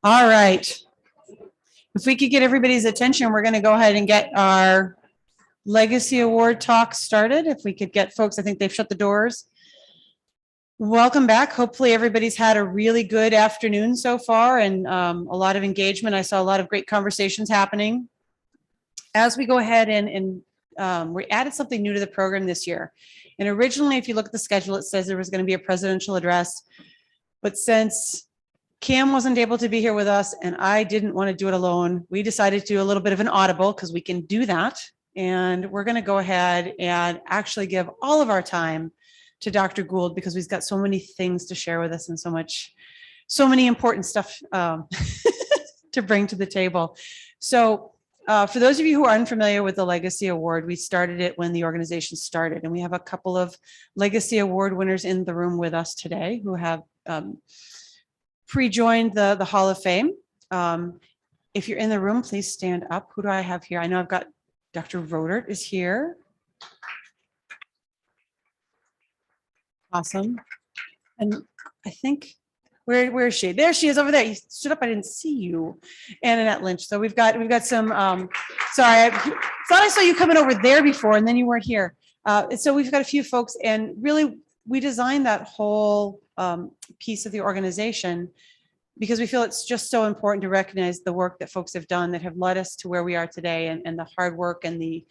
All right. If we could get everybody's attention, we're going to go ahead and get our Legacy Award talk started. If we could get folks, I think they've shut the doors. Welcome back. Hopefully everybody's had a really good afternoon so far and a lot of engagement. I saw a lot of great conversations happening. As we go ahead and we added something new to the program this year. And originally, if you look at the schedule, it says there was going to be a presidential address. But since Cam wasn't able to be here with us and I didn't want to do it alone, we decided to do a little bit of an audible because we can do that. And we're going to go ahead and actually give all of our time to Dr. Gould because we've got so many things to share with us and so many important stuff to bring to the table. So for those of you who are unfamiliar with the Legacy Award, we started it when the organization started, and we have a couple of Legacy Award winners in the room with us today who have pre-joined the Hall of Fame. If you're in the room, please stand up. Who do I have here? I know I've got Dr. Rodert is here. Awesome. And I think, where is she? There she is over there. You stood up, I didn't see you. And Annette Lynch. So we've got some, sorry, I thought I saw you coming over there before and then you weren't here. So we've got a few folks, and really we designed that whole piece of the organization because we feel it's just so important to recognize the work that folks have done that have led us to where we are today, and the hard work and the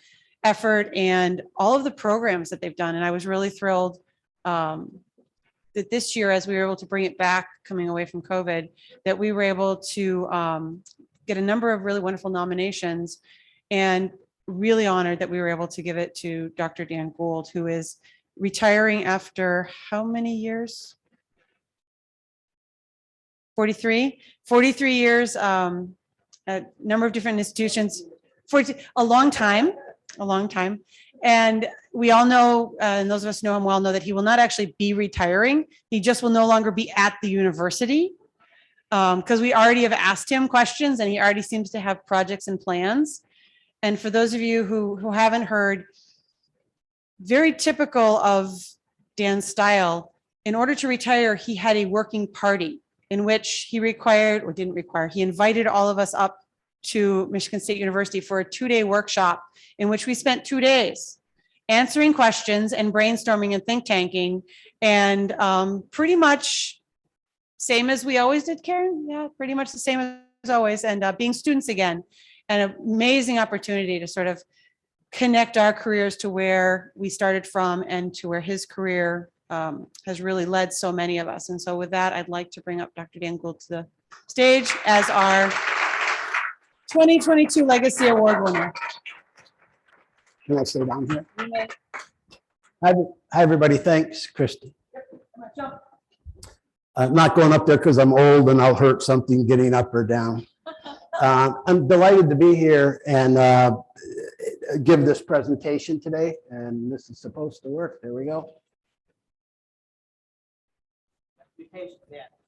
effort and all of the programs that they've done. And I was really thrilled that this year, as we were able to bring it back coming away from COVID, that we were able to get a number of really wonderful nominations, and really honored that we were able to give it to Dr. Dan Gould, who is retiring after how many years? 43 years, a number of different institutions, a long time. And we all know, and those of us who know him well know that he will not actually be retiring. He just will no longer be at the university because we already have asked him questions and he already seems to have projects and plans. And for those of you who haven't heard, very typical of Dan's style, in order to retire, he had a working party in which he he invited all of us up to Michigan State University for a 2-day workshop in which we spent 2 days answering questions and brainstorming and think tanking, and pretty much same as we always did, Karen. Yeah, pretty much the same as always, and being students again. An amazing opportunity to sort of connect our careers to where we started from and to where his career has really led so many of us. And so with that, I'd like to bring up Dr. Dan Gould to the stage as our 2022 Legacy Award winner. Can I stay down here? Hi, everybody. Thanks, Christy. I'm not going up there because I'm old and I'll hurt something getting up or down. I'm delighted to be here and give this presentation today. And this is supposed to work. There we go.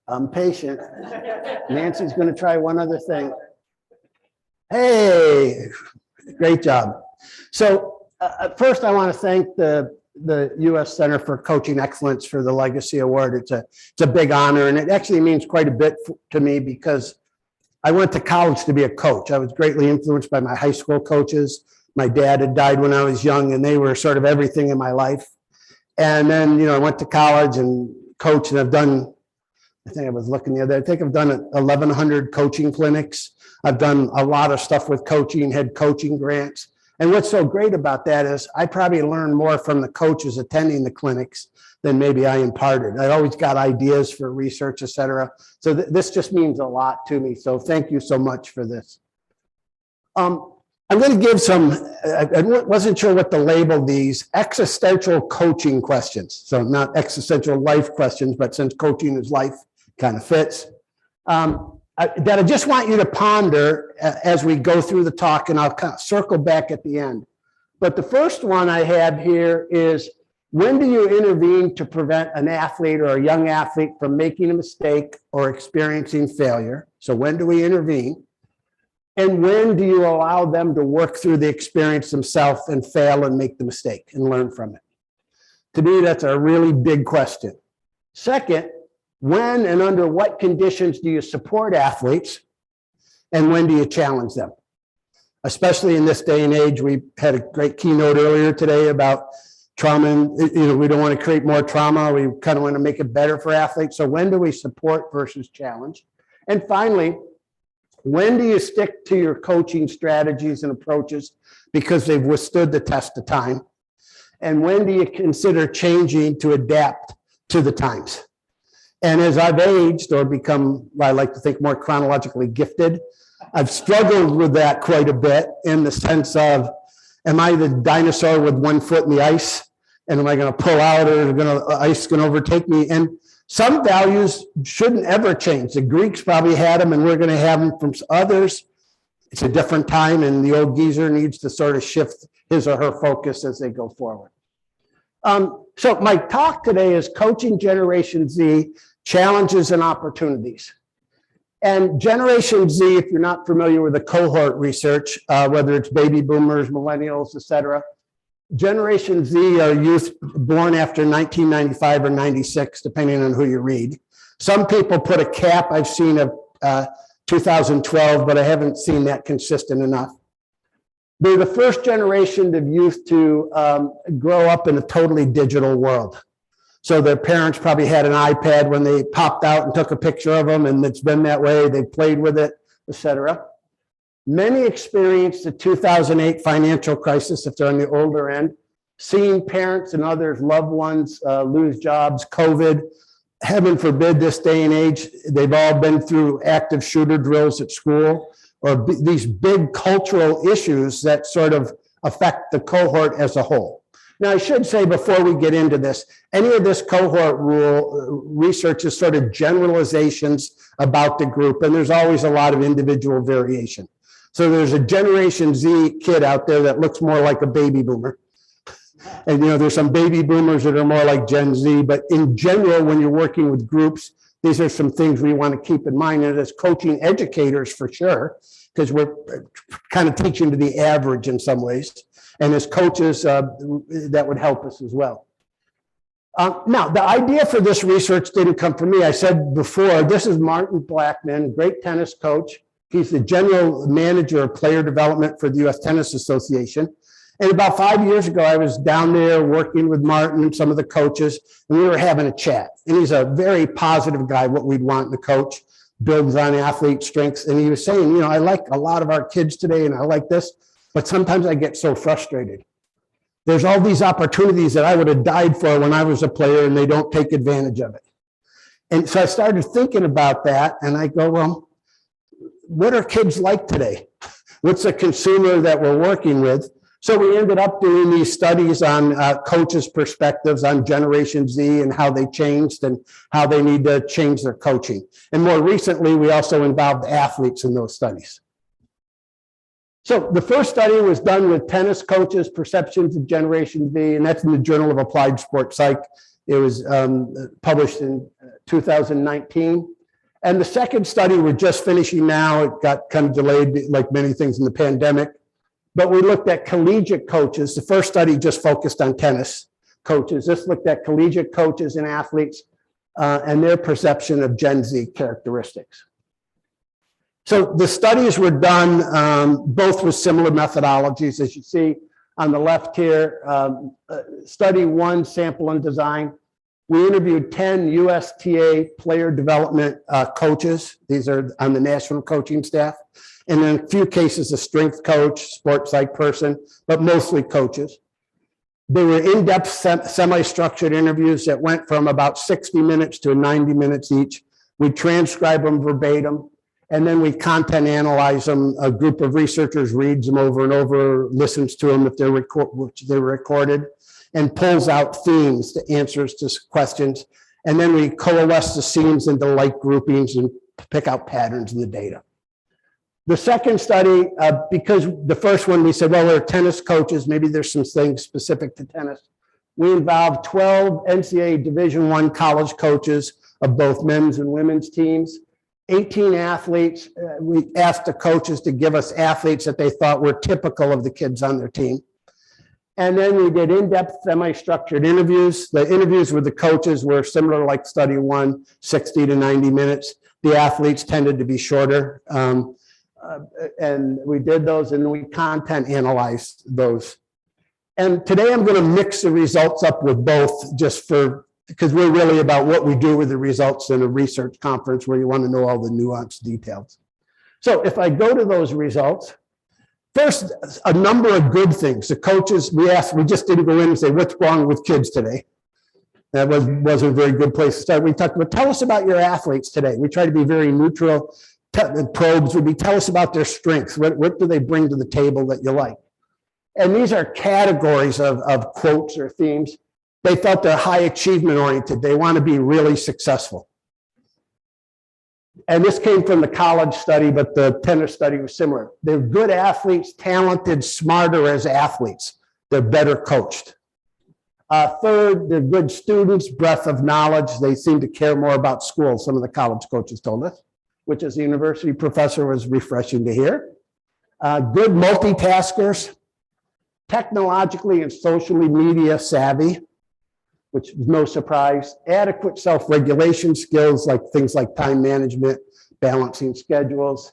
I'm patient. Nancy's going to try one other thing. Hey, great job. So first I want to thank the U.S. Center for Coaching Excellence for the Legacy Award. It's a big honor, and it actually means quite a bit to me because I went to college to be a coach. I was greatly influenced by my high school coaches. My dad had died when I was young, and they were sort of everything in my life. And then, I went to college and coached, and I've done, I think I was looking the other day, I think I've done 1,100 coaching clinics. I've done a lot of stuff with coaching, had coaching grants. And what's so great about that is I probably learned more from the coaches attending the clinics than maybe I imparted. I always got ideas for research, et cetera. So this just means a lot to me. So thank you so much for this. I'm going to give some, I wasn't sure what to label these, existential coaching questions. So not existential life questions, but since coaching is life, kind of fits. That I just want you to ponder as we go through the talk, and I'll kind of circle back at the end. But the first one I have here is, when do you intervene to prevent an athlete or a young athlete from making a mistake or experiencing failure? So when do we intervene? And when do you allow them to work through the experience themselves and fail and make the mistake and learn from it? To me, that's a really big question. Second, When and under what conditions do you support athletes? And when do you challenge them? Especially in this day and age, we had a great keynote earlier today about trauma, and we don't want to create more trauma. We kind of want to make it better for athletes. So when do we support versus challenge? And finally, when do you stick to your coaching strategies and approaches because they've withstood the test of time? And when do you consider changing to adapt to the times? And as I've aged or become, I like to think, more chronologically gifted, I've struggled with that quite a bit in the sense of, am I the dinosaur with one foot in the ice? And am I going to pull out, or ice going to overtake me? And some values shouldn't ever change. The Greeks probably had them, and we're going to have them from others. It's a different time, and the old geezer needs to sort of shift his or her focus as they go forward. So my talk today is Coaching Generation Z, Challenges and Opportunities. And Generation Z, if you're not familiar with the cohort research, whether it's baby boomers, millennials, et cetera, Generation Z are youth born after 1995 or 96, depending on who you read. Some people put a cap, I've seen, of 2012, but I haven't seen that consistent enough. They're the first generation of youth to grow up in a totally digital world. So their parents probably had an iPad when they popped out and took a picture of them, and it's been that way. They played with it, et cetera. Many experienced the 2008 financial crisis, if they're on the older end, seeing parents and others, loved ones lose jobs, COVID. Heaven forbid this day and age, they've all been through active shooter drills at school, or these big cultural issues that sort of affect the cohort as a whole. Now, I should say before we get into this, any of this cohort research is sort of generalizations about the group, and there's always a lot of individual variation. So there's a Generation Z kid out there that looks more like a baby boomer. And there's some baby boomers that are more like Gen Z, but in general, when you're working with groups, these are some things we want to keep in mind. And as coaching educators, for sure, because we're kind of teaching to the average in some ways. And as coaches, that would help us as well. Now, the idea for this research didn't come from me. I said before, this is Martin Blackman, great tennis coach. He's the general manager of player development for the U.S. Tennis Association. And about 5 years ago, I was down there working with Martin and some of the coaches, and we were having a chat. And he's a very positive guy, what we'd want in a coach, builds on athlete strengths. And he was saying, I like a lot of our kids today, and I like this, but sometimes I get so frustrated. There's all these opportunities that I would have died for when I was a player, and they don't take advantage of it. And so I started thinking about that, and I go, well, what are kids like today? What's the consumer that we're working with? So we ended up doing these studies on coaches' perspectives on Generation Z and how they changed and how they need to change their coaching. And more recently, we also involved athletes in those studies. So the first study was done with tennis coaches' perceptions of Generation Z, and that's in the Journal of Applied Sport Psych. It was published in 2019. And the second study we're just finishing now. It got kind of delayed, like many things in the pandemic. But we looked at collegiate coaches. The first study just focused on tennis coaches. This looked at collegiate coaches and athletes and their perception of Gen Z characteristics. So the studies were done both with similar methodologies. As you see on the left here, study one, sample and design. We interviewed 10 USTA player development coaches. These are on the national coaching staff. And in a few cases, a strength coach, sports psych person, but mostly coaches. They were in-depth, semi-structured interviews that went from about 60 minutes to 90 minutes each. We transcribe them verbatim, and then we content analyze them. A group of researchers reads them over and over, listens to them if they're recorded, and pulls out themes, the answers to questions. And then we coalesce the themes into like groupings and pick out patterns in the data. The second study, because the first one we said, well, they're tennis coaches, maybe there's some things specific to tennis. We involved 12 NCAA Division I college coaches of both men's and women's teams, 18 athletes. We asked the coaches to give us athletes that they thought were typical of the kids on their team. And then we did in-depth semi-structured interviews. The interviews with the coaches were similar like study one, 60 to 90 minutes. The athletes tended to be shorter. And we did those and we content analyzed those. And today I'm going to mix the results up with both because we're really about what we do with the results in a research conference where you want to know all the nuanced details. So if I go to those results, first, a number of good things. The coaches, we just didn't go in and say, what's wrong with kids today? That wasn't a very good place to start. We talked about, tell us about your athletes today. We try to be very neutral. Probes would be, tell us about their strengths. What do they bring to the table that you like? And these are categories of quotes or themes. They felt they're high achievement oriented. They want to be really successful. And this came from the college study, but the tennis study was similar. They're good athletes, talented, smarter as athletes. They're better coached. Third, they're good students, breadth of knowledge. They seem to care more about school, some of the college coaches told us, which as a university professor was refreshing to hear. Good multitaskers, technologically and socially media savvy, which is no surprise. Adequate self-regulation skills, like things like time management, balancing schedules.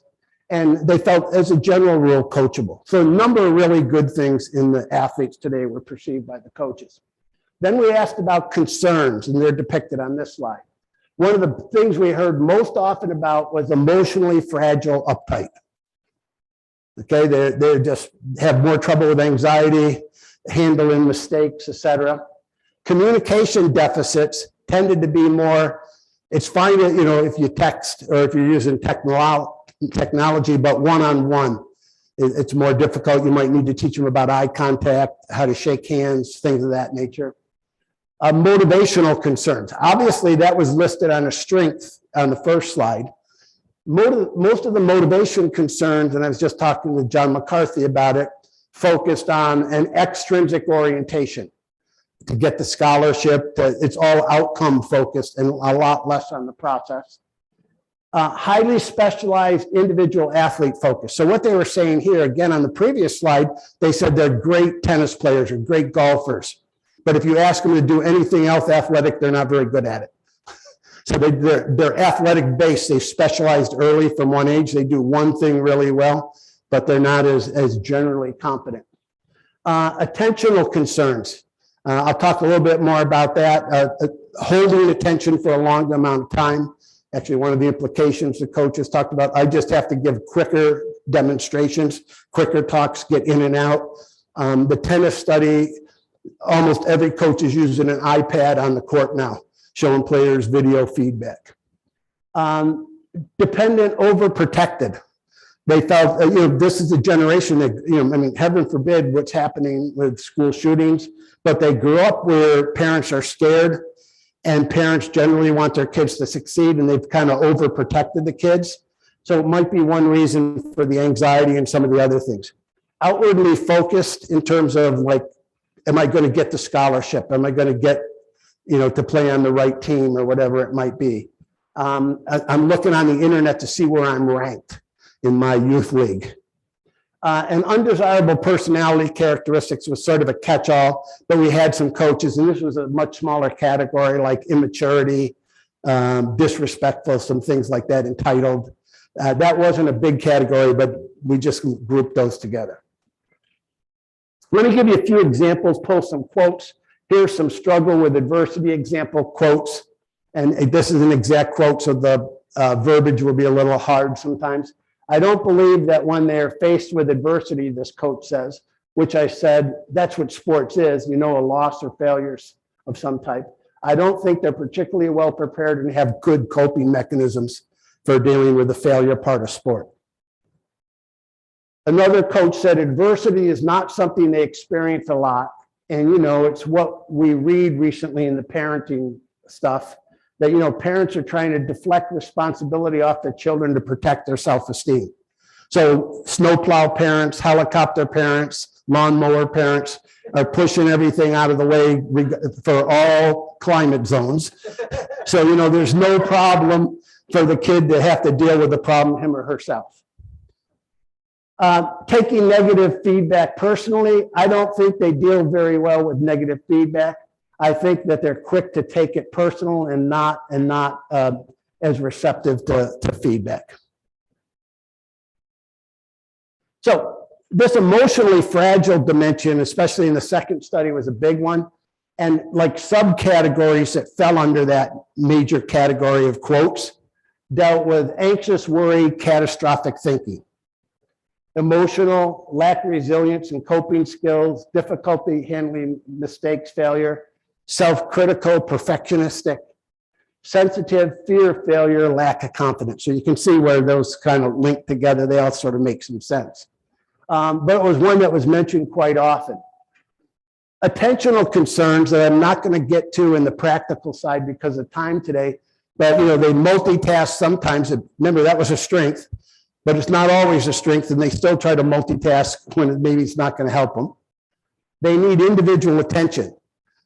And they felt, as a general rule, coachable. So a number of really good things in the athletes today were perceived by the coaches. Then we asked about concerns, and they're depicted on this slide. One of the things we heard most often about was emotionally fragile, uptight. Okay, they just have more trouble with anxiety, handling mistakes, etc. Communication deficits tended to be more, it's fine, if you text or if you're using technology, but one-on-one, it's more difficult. You might need to teach them about eye contact, how to shake hands, things of that nature. Motivational concerns. Obviously, that was listed on a strength on the first slide. Most of the motivation concerns, and I was just talking with John McCarthy about it, focused on an extrinsic orientation to get the scholarship. It's all outcome focused and a lot less on the process. Highly specialized individual athlete focus. So what they were saying here, again, on the previous slide, they said they're great tennis players or great golfers. But if you ask them to do anything else athletic, they're not very good at it. So they're athletic based. They specialized early from one age. They do one thing really well, but they're not as generally competent. Attentional concerns. I'll talk a little bit more about that. Holding attention for a long amount of time. Actually, one of the implications the coaches talked about, I just have to give quicker demonstrations, quicker talks, get in and out. The tennis study, almost every coach is using an iPad on the court now, showing players video feedback. Dependent, overprotected. They felt, this is a generation that, heaven forbid what's happening with school shootings, but they grew up where parents are scared and parents generally want their kids to succeed, and they've kind of overprotected the kids. So it might be one reason for the anxiety and some of the other things. Outwardly focused in terms of like, am I going to get the scholarship? Am I going to get, to play on the right team or whatever it might be? I'm looking on the internet to see where I'm ranked in my youth league. And undesirable personality characteristics was sort of a catch-all, but we had some coaches, and this was a much smaller category, like immaturity, disrespectful, some things like that, entitled. That wasn't a big category, but we just grouped those together. Let me give you a few examples, pull some quotes. Here's some struggle with adversity example quotes. And this is an exact quote, so the verbiage will be a little hard sometimes. I don't believe that when they're faced with adversity, this coach says, which I said, that's what sports is, a loss or failures of some type. I don't think they're particularly well prepared and have good coping mechanisms for dealing with the failure part of sport. Another coach said adversity is not something they experience a lot. And, it's what we read recently in the parenting stuff, that, parents are trying to deflect responsibility off their children to protect their self-esteem. So snowplow parents, helicopter parents, lawnmower parents are pushing everything out of the way for all climate zones. So, there's no problem for the kid to have to deal with the problem, him or herself. Taking negative feedback personally, I don't think they deal very well with negative feedback. I think that they're quick to take it personal and not as receptive to feedback. So this emotionally fragile dimension, especially in the second study, was a big one. And like subcategories that fell under that major category of quotes dealt with anxious worry, catastrophic thinking, emotional, lack of resilience and coping skills, difficulty handling mistakes, failure, self-critical, perfectionistic, sensitive, fear of failure, lack of confidence. So you can see where those kind of link together. They all sort of make some sense. But it was one that was mentioned quite often. Attentional concerns that I'm not going to get to in the practical side because of time today, but they multitask sometimes. Remember, that was a strength, but it's not always a strength, and they still try to multitask when maybe it's not going to help them. They need individual attention.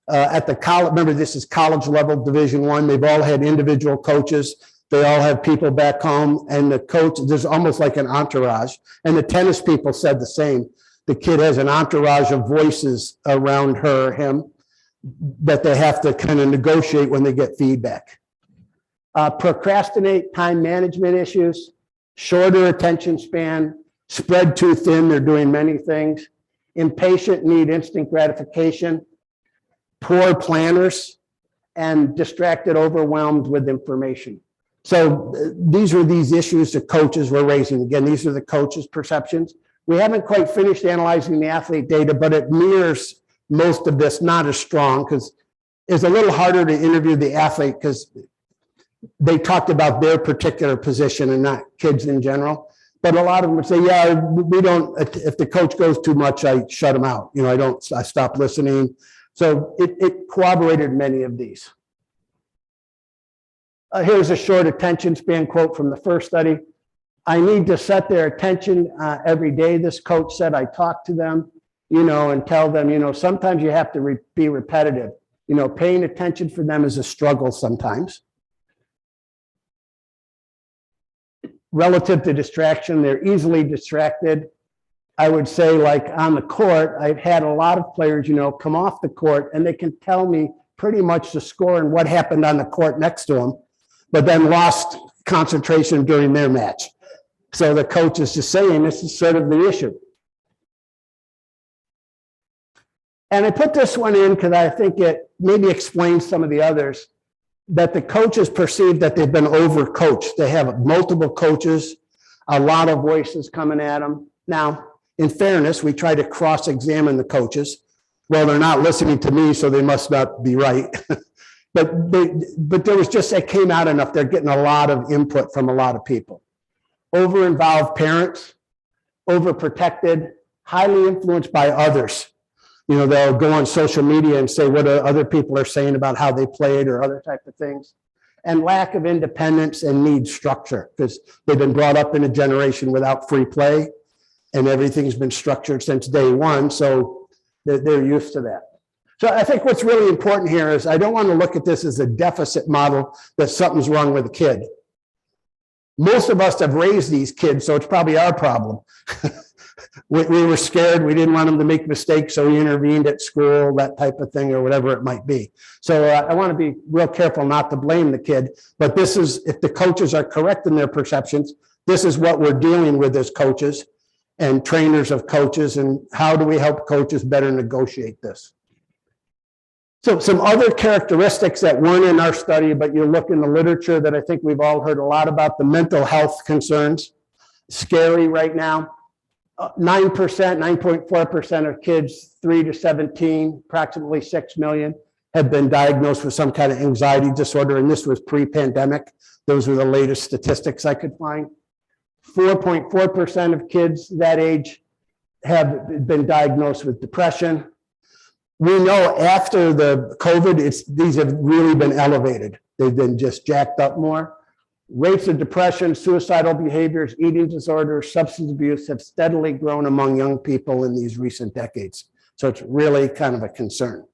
At the college, remember this is college level Division I, they've all had individual coaches. They all have people back home, and the coach, there's almost like an entourage. And the tennis people said the same. The kid has an entourage of voices around her or him that they have to kind of negotiate when they get feedback. Procrastinate, time management issues, shorter attention span, spread too thin, they're doing many things. Impatient, need instant gratification, poor planners, and distracted, overwhelmed with information. So these were these issues the coaches were raising. Again, these are the coaches' perceptions. We haven't quite finished analyzing the athlete data, but it mirrors most of this, not as strong, because it's a little harder to interview the athlete because they talked about their particular position and not kids in general. But a lot of them would say, yeah, we don't, if the coach goes too much, I shut him out. I stop listening. So it corroborated many of these. Here's a short attention span quote from the first study. I need to set their attention every day, this coach said. I talk to them, and tell them, sometimes you have to be repetitive. Paying attention for them is a struggle sometimes. Relative to distraction, they're easily distracted. I would say, like on the court, I've had a lot of players, come off the court and they can tell me pretty much the score and what happened on the court next to them, but then lost concentration during their match. So the coach is just saying this is sort of the issue. And I put this one in because I think it maybe explains some of the others, that the coaches perceive that they've been overcoached. They have multiple coaches, a lot of voices coming at them. Now, in fairness, we try to cross-examine the coaches. Well, they're not listening to me, so they must not be right. But there was just, it came out enough. They're getting a lot of input from a lot of people. Over-involved parents, overprotected, highly influenced by others. They'll go on social media and say what other people are saying about how they played or other type of things. And lack of independence and need structure, because they've been brought up in a generation without free play and everything's been structured since day one. So they're used to that. So I think what's really important here is I don't want to look at this as a deficit model that something's wrong with a kid. Most of us have raised these kids, so it's probably our problem. We were scared. We didn't want them to make mistakes, so we intervened at school, that type of thing, or whatever it might be. So I want to be real careful not to blame the kid, but this is, if the coaches are correct in their perceptions, this is what we're dealing with as coaches and trainers of coaches, and how do we help coaches better negotiate this? So some other characteristics that weren't in our study, but you look in the literature that I think we've all heard a lot about, the mental health concerns. Scary right now. 9%, 9.4% of kids 3 to 17, approximately 6 million, have been diagnosed with some kind of anxiety disorder, and this was pre-pandemic. Those were the latest statistics I could find. 4.4% of kids that age have been diagnosed with depression. We know after the COVID, these have really been elevated. They've been just jacked up more. Rates of depression, suicidal behaviors, eating disorders, substance abuse have steadily grown among young people in these recent decades. So it's really kind of a concern.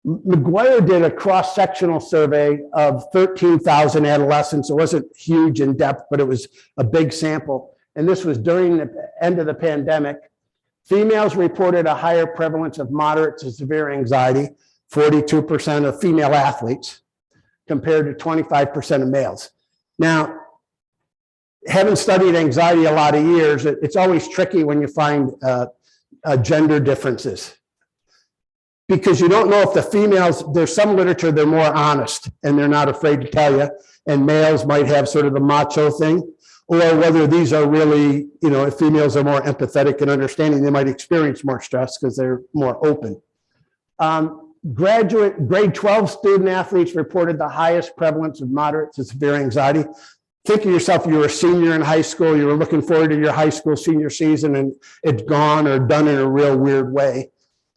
McGuire did a cross-sectional survey of 13,000 adolescents. It wasn't huge in depth, but it was a big sample. And this was during the end of the pandemic. Females reported a higher prevalence of moderate to severe anxiety, 42% of female athletes, compared to 25% of males. Now, having studied anxiety a lot of years, it's always tricky when you find gender differences, because you don't know if the females, there's some literature, they're more honest and they're not afraid to tell you, and males might have sort of the macho thing, or whether these are really, if females are more empathetic and understanding, they might experience more stress because they're more open. Graduate grade 12 student athletes reported the highest prevalence of moderate to severe anxiety. Think of yourself, you were a senior in high school, you were looking forward to your high school senior season, and it's gone or done in a real weird way.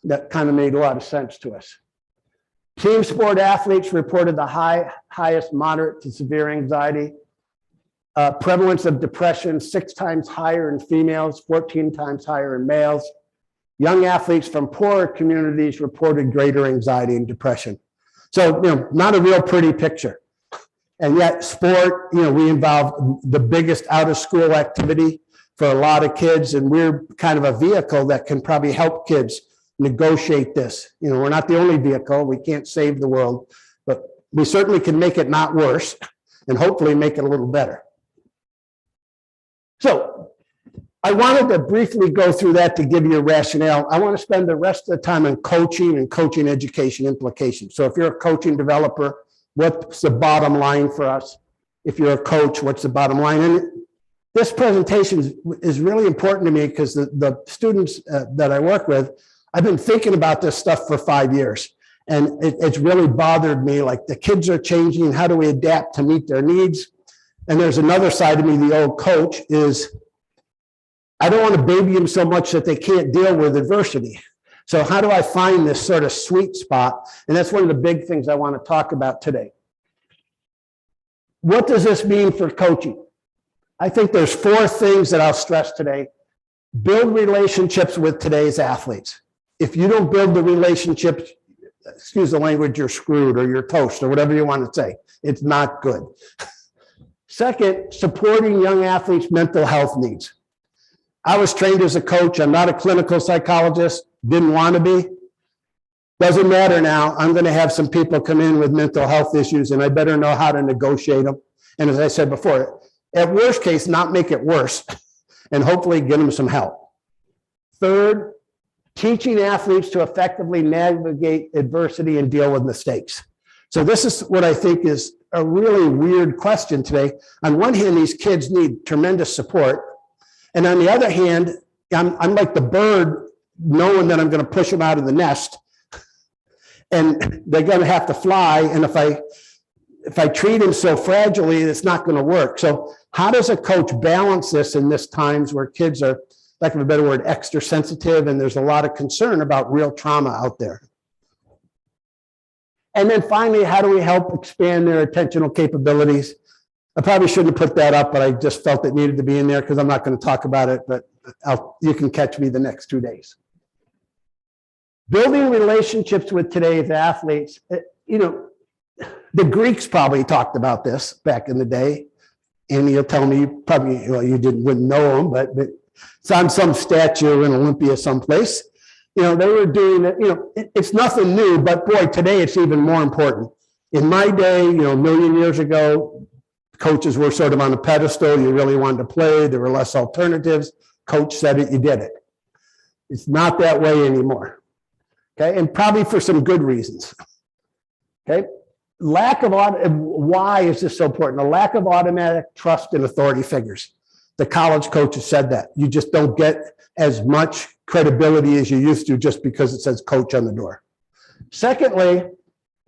That kind of made a lot of sense to us. Team sport athletes reported the highest moderate to severe anxiety. Prevalence of depression 6 times higher in females, 14 times higher in males. Young athletes from poorer communities reported greater anxiety and depression. So, not a real pretty picture. And yet sport, we involve the biggest out of school activity for a lot of kids. And we're kind of a vehicle that can probably help kids negotiate this. We're not the only vehicle. We can't save the world, but we certainly can make it not worse and hopefully make it a little better. So I wanted to briefly go through that to give you a rationale. I want to spend the rest of the time on coaching and coaching education implications. So if you're a coaching developer, what's the bottom line for us? If you're a coach, what's the bottom line? And this presentation is really important to me because the students that I work with, I've been thinking about this stuff for 5 years. And it's really bothered me, like the kids are changing, how do we adapt to meet their needs? And there's another side of me, the old coach, is I don't want to baby them so much that they can't deal with adversity. So how do I find this sort of sweet spot? And that's one of the big things I want to talk about today. What does this mean for coaching? I think there's 4 things that I'll stress today. Build relationships with today's athletes. If you don't build the relationships, excuse the language, you're screwed or you're toast or whatever you want to say. It's not good. Second, supporting young athletes' mental health needs. I was trained as a coach. I'm not a clinical psychologist. Didn't want to be. Doesn't matter now. I'm going to have some people come in with mental health issues, and I better know how to negotiate them. And as I said before, at worst case, not make it worse, and hopefully get them some help. Third, teaching athletes to effectively navigate adversity and deal with mistakes. So this is what I think is a really weird question today. On one hand, these kids need tremendous support. And on the other hand, I'm like the bird knowing that I'm going to push them out of the nest and they're going to have to fly. And if I treat them so fragilely, it's not going to work. So how does a coach balance this in this times where kids are, lack of a better word, extra sensitive, and there's a lot of concern about real trauma out there? And then finally, how do we help expand their attentional capabilities? I probably shouldn't have put that up, but I just felt it needed to be in there because I'm not going to talk about it, but you can catch me the next 2 days. Building relationships with today's athletes, the Greeks probably talked about this back in the day. And you'll tell me, you probably, wouldn't know them, but it's on some statue in Olympia someplace. They were doing it, it's nothing new, but boy, today it's even more important. In my day, a million years ago, coaches were sort of on a pedestal. You really wanted to play. There were less alternatives. Coach said it, you did it. It's not that way anymore. Okay, and probably for some good reasons. Okay, why is this so important? A lack of automatic trust in authority figures. The college coaches said that. You just don't get as much credibility as you used to just because it says coach on the door. Secondly,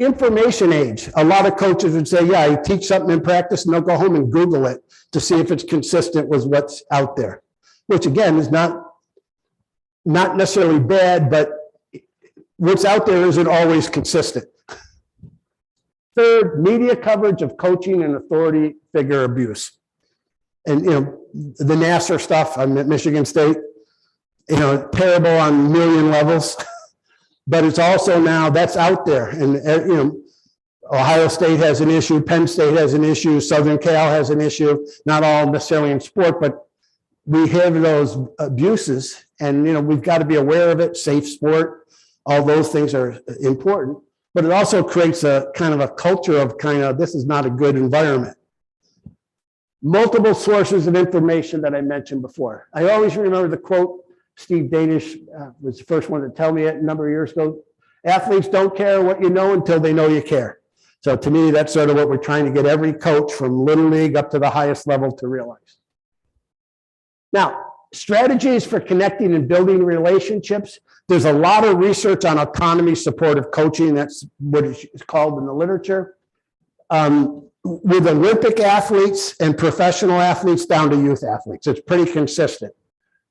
information age. A lot of coaches would say, yeah, I teach something in practice, and they'll go home and Google it to see if it's consistent with what's out there, which again is not necessarily bad, but what's out there isn't always consistent. Third, media coverage of coaching and authority figure abuse. And, the Nassar stuff, I'm at Michigan State, terrible on a million levels. but it's also now that's out there. And, you know, Ohio State has an issue, Penn State has an issue, Southern Cal has an issue, not all necessarily in sport, but we have those abuses, and, you know, we've got to be aware of it. Safe sport, all those things are important, but it also creates a kind of a culture of kind of, this is not a good environment. Multiple sources of information that I mentioned before. I always remember the quote, Steve Danish was the first one to tell me it a number of years ago, athletes don't care what you know until they know you care. So to me, that's sort of what we're trying to get every coach from Little League up to the highest level to realize. Now, strategies for connecting and building relationships. There's a lot of research on autonomy supportive coaching. That's what it's called in the literature. With Olympic athletes and professional athletes down to youth athletes, it's pretty consistent.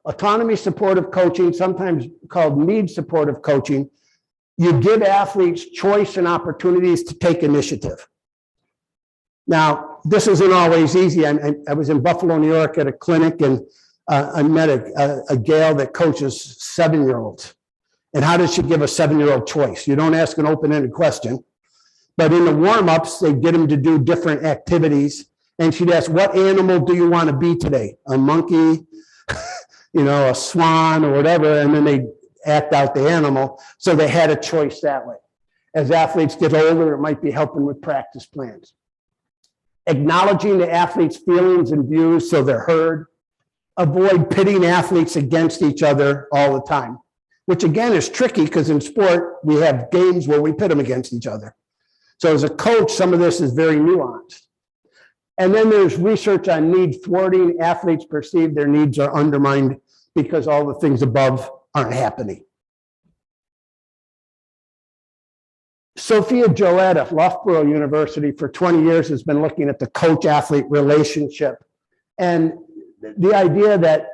Autonomy supportive coaching, sometimes called need supportive coaching, you give athletes choice and opportunities to take initiative. Now, this isn't always easy. I was in Buffalo, New York at a clinic, and I met a gal that coaches 7-year-olds. And how does she give a 7-year-old choice? You don't ask an open-ended question, but in the warm-ups, they get them to do different activities. And she'd ask, what animal do you want to be today? A monkey, you know, a swan or whatever, and then they act out the animal. So they had a choice that way. As athletes get older, it might be helping with practice plans. Acknowledging the athletes' feelings and views so they're heard. Avoid pitting athletes against each other all the time, which again is tricky because in sport, we have games where we pit them against each other. So as a coach, some of this is very nuanced. And then there's research on need thwarting. Athletes perceive their needs are undermined because all the things above aren't happening. Sophia Joette of Loughborough University for 20 years has been looking at the coach-athlete relationship. And the idea that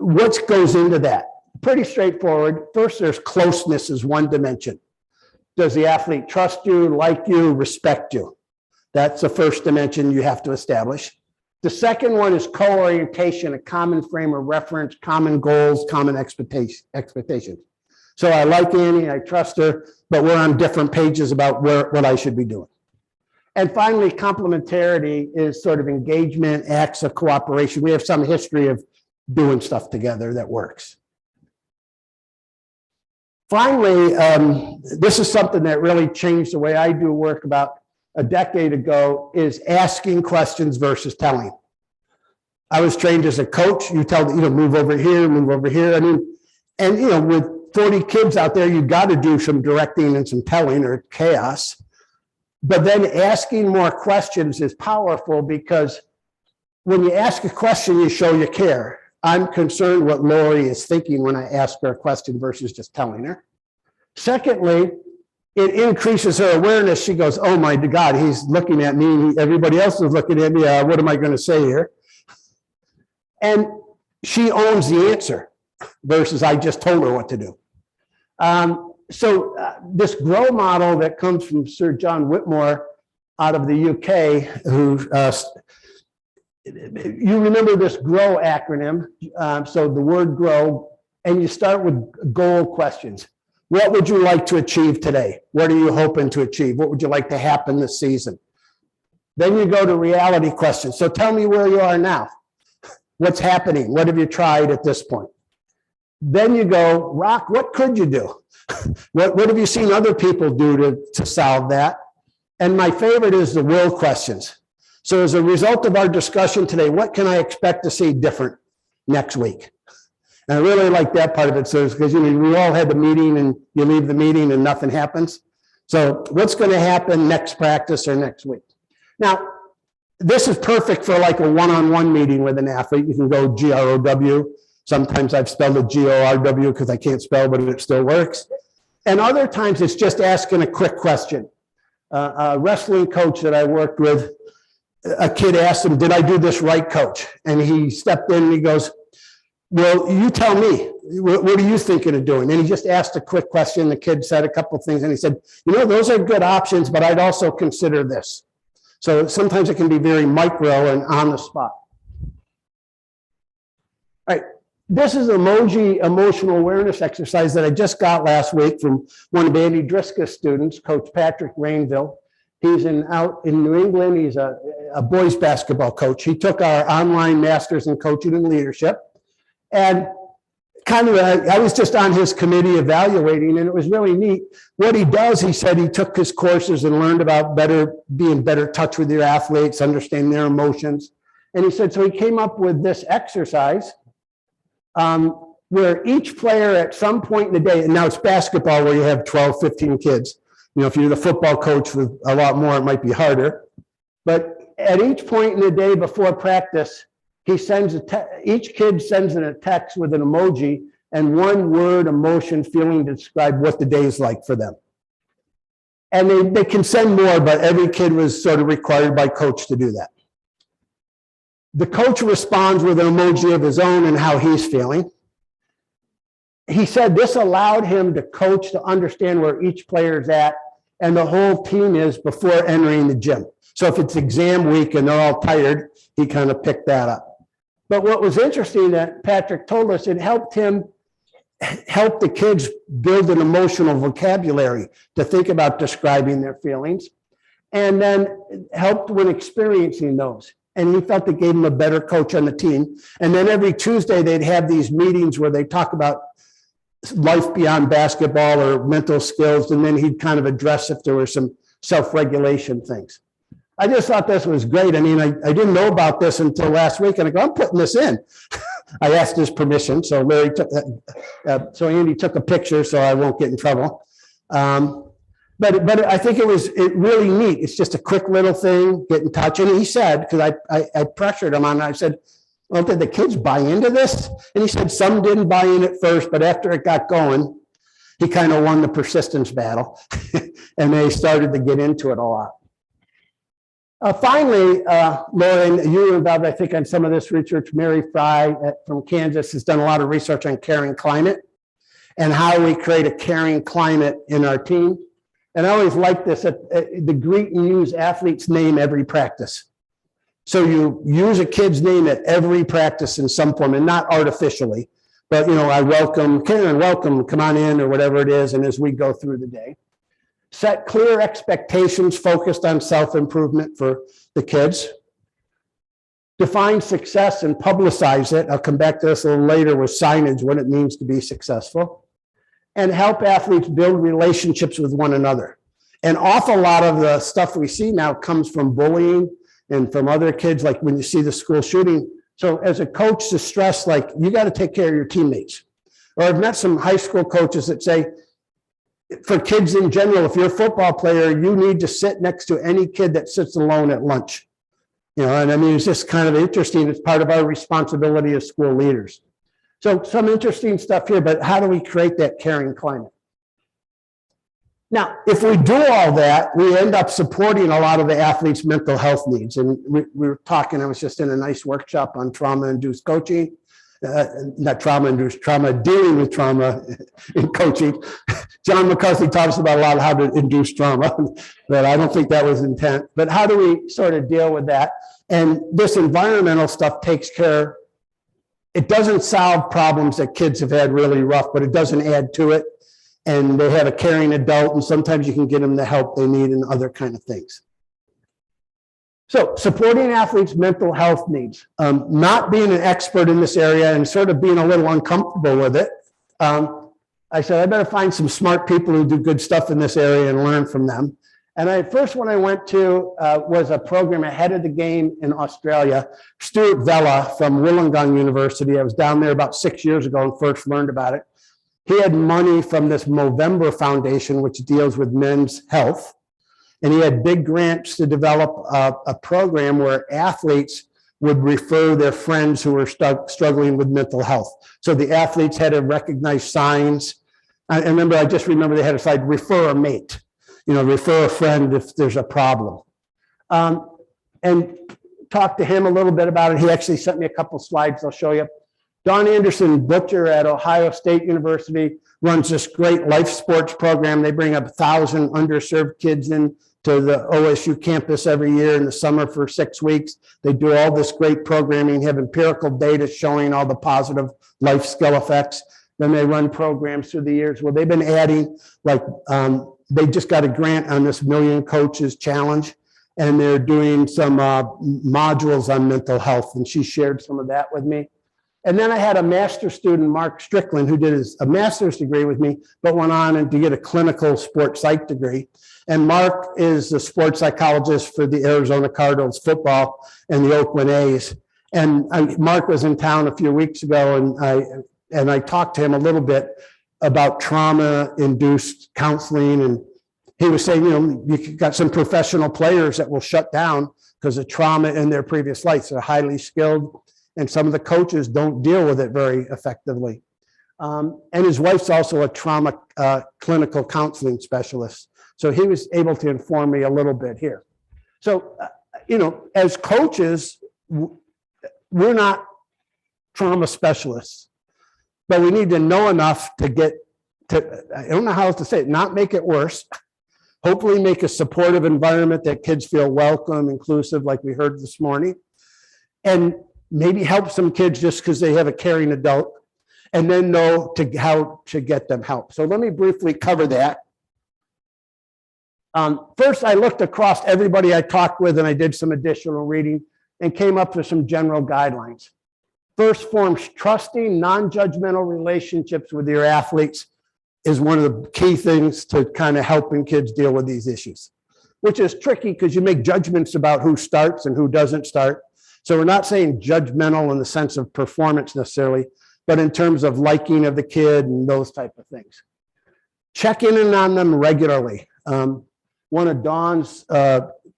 what goes into that, pretty straightforward. First, there's closeness as one dimension. Does the athlete trust you, like you, respect you? That's the first dimension you have to establish. The second one is co-orientation, a common frame of reference, common goals, common expectations. So I like Annie, I trust her, but we're on different pages about what I should be doing. And finally, complementarity is sort of engagement, acts of cooperation. We have some history of doing stuff together that works. Finally, this is something that really changed the way I do work about a decade ago, is asking questions versus telling. I was trained as a coach. You tell, move over here, move over here. I mean, and, with 40 kids out there, you've got to do some directing and some telling or chaos. But then asking more questions is powerful because when you ask a question, you show you care. I'm concerned what Lori is thinking when I ask her a question versus just telling her. Secondly, it increases her awareness. She goes, oh my God, he's looking at me. Everybody else is looking at me. What am I going to say here? And she owns the answer versus I just told her what to do. So this GROW model that comes from Sir John Whitmore out of the UK, who you remember this GROW acronym. So the word GROW, and you start with goal questions. What would you like to achieve today? What are you hoping to achieve? What would you like to happen this season? Then you go to reality questions. So tell me where you are now. What's happening? What have you tried at this point? Then you go, Rock, what could you do? What have you seen other people do to solve that? And my favorite is the will questions. So as a result of our discussion today, what can I expect to see different next week? And I really like that part of it. So because we all had the meeting and you leave the meeting and nothing happens. So what's going to happen next practice or next week? Now, this is perfect for like a one-on-one meeting with an athlete. You can go GROW. Sometimes I've spelled it GORW because I can't spell, but it still works. And other times it's just asking a quick question. A wrestling coach that I worked with, a kid asked him, did I do this right, coach? And he stepped in and he goes, well, you tell me, what are you thinking of doing? And he just asked a quick question. The kid said a couple of things and he said, those are good options, but I'd also consider this. So sometimes it can be very micro and on the spot. All right. This is an emoji emotional awareness exercise that I just got last week from one of Andy Driscoll's students, Coach Patrick Rainville. He's out in New England. He's a boys basketball coach. He took our online masters in coaching and leadership, and I was just on his committee evaluating, and it was really neat. What he does, he said he took his courses and learned about being better touch with your athletes, understanding their emotions. And he said, so he came up with this exercise where each player at some point in the day, and now it's basketball where you have 12, 15 kids. You know, if you're the football coach with a lot more, it might be harder. But at each point in the day before practice, each kid sends in a text with an emoji and one word, emotion, feeling to describe what the day is like for them. And they can send more, but every kid was sort of required by coach to do that. The coach responds with an emoji of his own and how he's feeling. He said this allowed him to coach to understand where each player is at and the whole team is before entering the gym. So if it's exam week and they're all tired, he kind of picked that up. But what was interesting that Patrick told us, it helped the kids build an emotional vocabulary to think about describing their feelings, and then helped when experiencing those. And he felt it gave him a better coach on the team. And then every Tuesday they'd have these meetings where they talk about life beyond basketball or mental skills, and then he'd kind of address if there were some self-regulation things. I just thought this was great. I mean, I didn't know about this until last week, and I go, I'm putting this in. I asked his permission, so Larry took so Andy took a picture, so I won't get in trouble. But I think it really neat. It's just a quick little thing, get in touch. And he said, because I pressured him on it, I said, well, did the kids buy into this? And he said some didn't buy in at first, but after it got going, he kind of won the persistence battle, and they started to get into it a lot. Finally, Lauren, you were involved, I think, on some of this research. Mary Fry from Kansas has done a lot of research on caring climate and how we create a caring climate in our team. And I always like this, the greet and use athlete's name every practice. So you use a kid's name at every practice in some form, and not artificially, but, you know, I welcome, Karen, welcome, come on in, or whatever it is, and as we go through the day. Set clear expectations focused on self-improvement for the kids. Define success and publicize it. I'll come back to this a little later with signage, what it means to be successful. And help athletes build relationships with one another. An awful lot of the stuff we see now comes from bullying and from other kids, like when you see the school shooting. So as a coach, to stress, like, you got to take care of your teammates. Or I've met some high school coaches that say, for kids in general, if you're a football player, you need to sit next to any kid that sits alone at lunch. You know, and I mean, it's just kind of interesting. It's part of our responsibility as school leaders. So some interesting stuff here, but how do we create that caring climate? Now, if we do all that, we end up supporting a lot of the athletes' mental health needs. And we were talking, I was just in a nice workshop on trauma-induced coaching. Not trauma-induced, trauma, dealing with trauma in coaching. John McCarthy talks about a lot of how to induce trauma, but I don't think that was intent. But how do we sort of deal with that? And this environmental stuff takes care. It doesn't solve problems that kids have had really rough, but it doesn't add to it. And they have a caring adult, and sometimes you can get them the help they need and other kind of things. So supporting athletes' mental health needs, not being an expert in this area and sort of being a little uncomfortable with it. I said, I better find some smart people who do good stuff in this area and learn from them. And first one I went to was a program ahead of the game in Australia. Stuart Vella from Wollongong University. I was down there about 6 years ago and first learned about it. He had money from this Movember Foundation, which deals with men's health. And he had big grants to develop a program where athletes would refer their friends who were struggling with mental health. So the athletes had to recognize signs. I just remember they had a slide, refer a mate, you know, refer a friend if there's a problem. And talk to him a little bit about it. He actually sent me a couple slides I'll show you. Don Anderson Butcher at Ohio State University runs this great life sports program. They bring up 1,000 underserved kids in to the OSU campus every year in the summer for 6 weeks. They do all this great programming, have empirical data showing all the positive life skill effects. Then they run programs through the years. Well, they've been adding, like, they just got a grant on this Million Coaches Challenge, and they're doing some modules on mental health, and she shared some of that with me. And then I had a master's student, Mark Strickland, who did a master's degree with me, but went on to get a clinical sports psych degree. And Mark is the sports psychologist for the Arizona Cardinals football and the Oakland A's. And Mark was in town a few weeks ago, and I talked to him a little bit about trauma-induced counseling. And he was saying, you got some professional players that will shut down because of trauma in their previous lives. They're highly skilled, and some of the coaches don't deal with it very effectively. And his wife's also a trauma clinical counseling specialist. So he was able to inform me a little bit here. So, as coaches, we're not trauma specialists, but we need to know enough to get to, I don't know how else to say it, not make it worse. Hopefully make a supportive environment that kids feel welcome, inclusive, like we heard this morning. And maybe help some kids just because they have a caring adult, and then know how to get them help. So let me briefly cover that. First, I looked across everybody I talked with, and I did some additional reading and came up with some general guidelines. First, form trusting, non-judgmental relationships with your athletes is one of the key things to kind of helping kids deal with these issues, which is tricky because you make judgments about who starts and who doesn't start. So we're not saying judgmental in the sense of performance necessarily, but in terms of liking of the kid and those type of things. Check in on them regularly. One of Dawn's,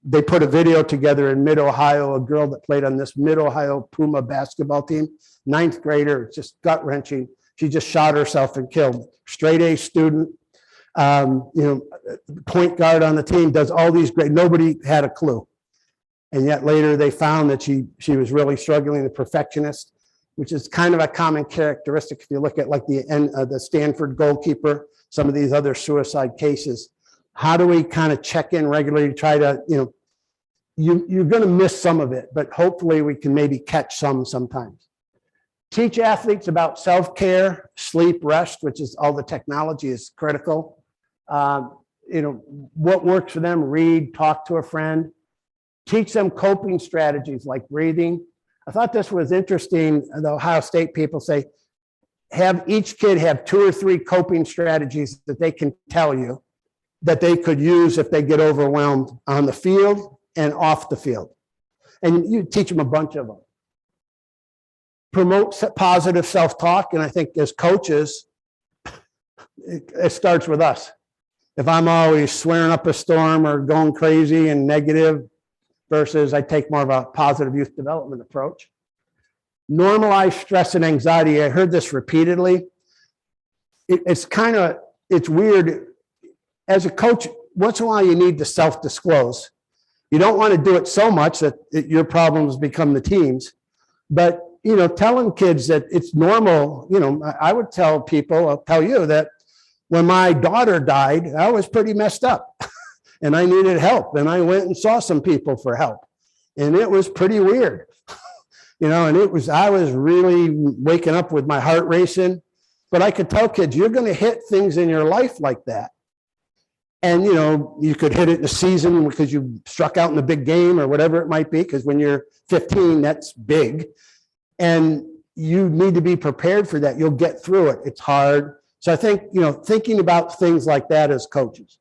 they put a video together in Mid-Ohio, a girl that played on this Mid-Ohio Puma basketball team, 9th grader, it's just gut-wrenching. She just shot herself and killed. Straight A student, point guard on the team, does all these great, nobody had a clue. And yet later they found that she was really struggling, the perfectionist, which is kind of a common characteristic if you look at like the Stanford goalkeeper, some of these other suicide cases. How do we kind of check in regularly to try to, you're going to miss some of it, but hopefully we can maybe catch some sometimes. Teach athletes about self-care, sleep, rest, which is all the technology is critical. What works for them, read, talk to a friend. Teach them coping strategies like breathing. I thought this was interesting. The Ohio State people say, have each kid have 2 or 3 coping strategies that they can tell you that they could use if they get overwhelmed on the field and off the field. And you teach them a bunch of them. Promote positive self-talk. And I think as coaches, it starts with us. If I'm always swearing up a storm or going crazy and negative, versus I take more of a positive youth development approach. Normalize stress and anxiety. I heard this repeatedly. It's weird. As a coach, once in a while you need to self-disclose. You don't want to do it so much that your problems become the team's. But, telling kids that it's normal, I would tell people, I'll tell you that when my daughter died, I was pretty messed up. And I needed help, and I went and saw some people for help, and it was pretty weird, and I was really waking up with my heart racing, but I could tell kids, you're going to hit things in your life like that. And, you could hit it in the season because you struck out in a big game or whatever it might be, because when you're 15, that's big, and you need to be prepared for that. You'll get through it. It's hard. So I think, thinking about things like that as coaches.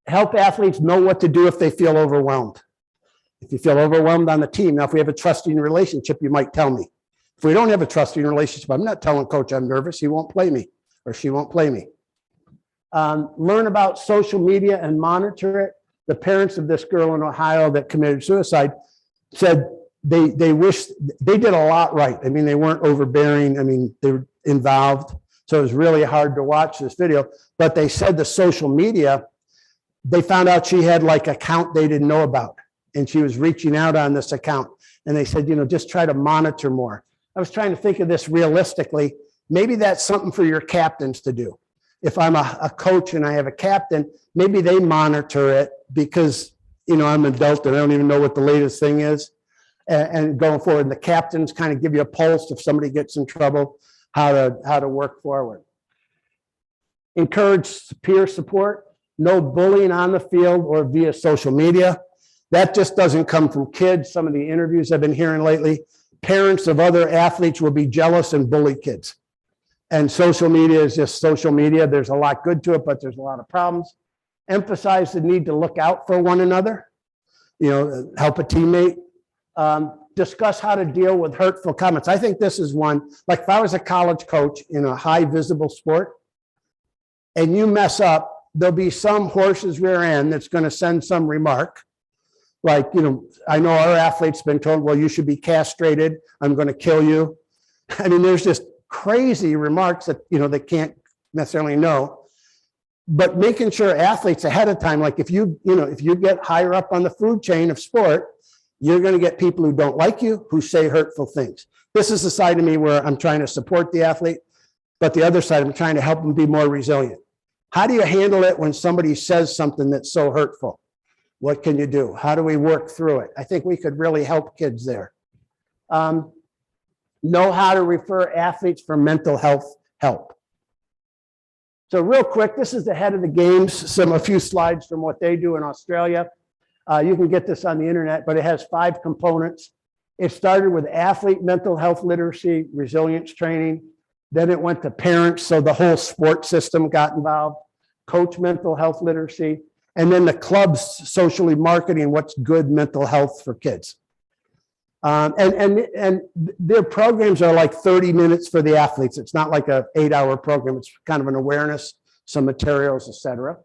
Help athletes know what to do if they feel overwhelmed. If you feel overwhelmed on the team, now if we have a trusting relationship, you might tell me. If we don't have a trusting relationship, I'm not telling coach I'm nervous, he won't play me or she won't play me. Learn about social media and monitor it. The parents of this girl in Ohio that committed suicide said they wish they did a lot right. I mean, they weren't overbearing. I mean, they were involved. So it was really hard to watch this video, but they said the social media, they found out she had like an account they didn't know about, and she was reaching out on this account. And they said, just try to monitor more. I was trying to think of this realistically. Maybe that's something for your captains to do. if I'm a coach and I have a captain, maybe they monitor it because, I'm an adult and I don't even know what the latest thing is. And going forward, the captains kind of give you a pulse if somebody gets in trouble, how to work forward. Encourage peer support, no bullying on the field or via social media. That just doesn't come from kids. Some of the interviews I've been hearing lately, parents of other athletes will be jealous and bully kids. And social media is just social media. There's a lot good to it, but there's a lot of problems. Emphasize the need to look out for one another, help a teammate. Discuss how to deal with hurtful comments. I think this is one, like if I was a college coach in a high visible sport and you mess up, there'll be some horse's rear end that's going to send some remark. Like, I know our athletes been told, well, you should be castrated. I'm going to kill you. I mean, there's just crazy remarks that, they can't necessarily know. But making sure athletes ahead of time, like if you get higher up on the food chain of sport, you're going to get people who don't like you, who say hurtful things. This is the side of me where I'm trying to support the athlete, but the other side, I'm trying to help them be more resilient. How do you handle it when somebody says something that's so hurtful? What can you do? How do we work through it? I think we could really help kids there. Know how to refer athletes for mental health help. So real quick, this is the head of the games, a few slides from what they do in Australia. You can get this on the internet, but it has 5 components. It started with athlete mental health literacy, resilience training. Then it went to parents, so the whole sport system got involved. Coach mental health literacy. And then the clubs socially marketing what's good mental health for kids. And their programs are like 30 minutes for the athletes. It's not like an 8-hour program. It's kind of an awareness, some materials, etc.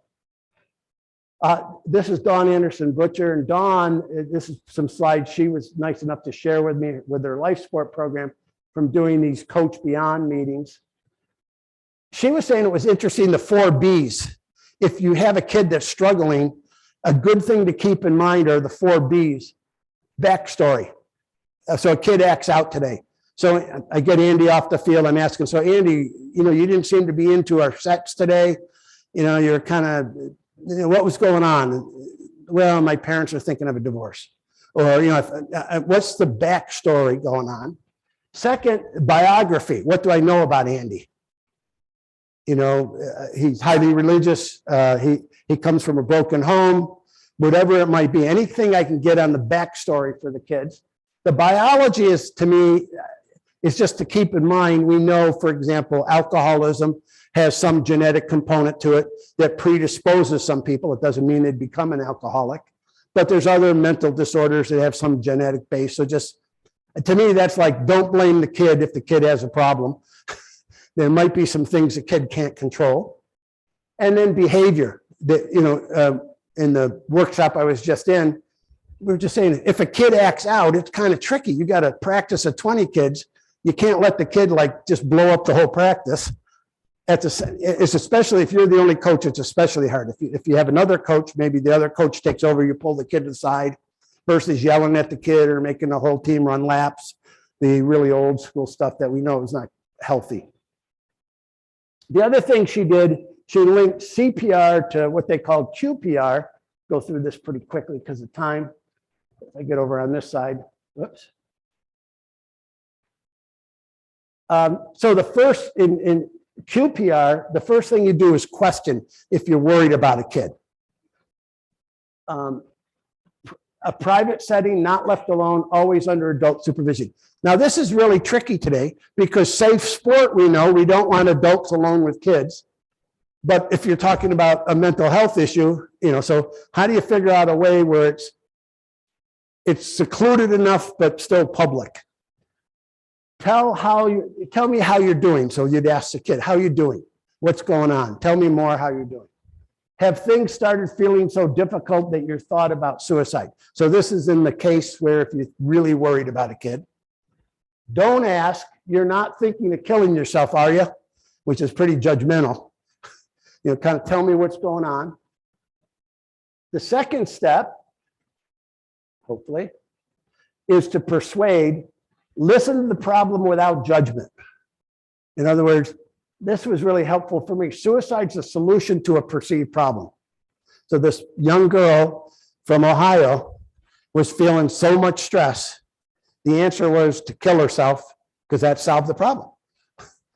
This is Dawn Anderson Butcher, and Dawn, this is some slides she was nice enough to share with me with their life sport program from doing these Coach Beyond meetings. She was saying it was interesting, the 4 Bs. If you have a kid that's struggling, a good thing to keep in mind are the 4 Bs. Backstory. So a kid acts out today. So I get Andy off the field. I'm asking, so Andy, you didn't seem to be into our sets today. You're kind of, what was going on? Well, my parents are thinking of a divorce. Or, what's the backstory going on? Second, biography. What do I know about Andy? He's highly religious. He comes from a broken home, whatever it might be. Anything I can get on the backstory for the kids. The biology is, to me, is just to keep in mind, we know, for example, alcoholism has some genetic component to it that predisposes some people. It doesn't mean they'd become an alcoholic, but there's other mental disorders that have some genetic base. So just, to me, that's like, don't blame the kid if the kid has a problem. There might be some things the kid can't control. And then behavior. In the workshop I was just in, we were just saying, if a kid acts out, it's kind of tricky. You got to practice at 20 kids. You can't let the kid just blow up the whole practice. It's especially if you're the only coach, it's especially hard. If you have another coach, maybe the other coach takes over, you pull the kid to the side versus yelling at the kid or making the whole team run laps. The really old school stuff that we know is not healthy. The other thing she did, she linked CPR to what they call QPR. Go through this pretty quickly because of time. If I get over on this side, whoops. So the first in QPR, the first thing you do is question if you're worried about a kid. A private setting, not left alone, always under adult supervision. Now, this is really tricky today because safe sport, we know we don't want adults alone with kids. But if you're talking about a mental health issue, so how do you figure out a way where it's secluded enough but still public? Tell me how you're doing. So you'd ask the kid, how are you doing? What's going on? Tell me more how you're doing. Have things started feeling so difficult that you're thought about suicide? So this is in the case where if you're really worried about a kid. Don't ask, you're not thinking of killing yourself, are you? Which is pretty judgmental. Kind of tell me what's going on. The second step, hopefully, is to persuade, listen to the problem without judgment. In other words, this was really helpful for me. Suicide's a solution to a perceived problem. So this young girl from Ohio was feeling so much stress. The answer was to kill herself because that solved the problem.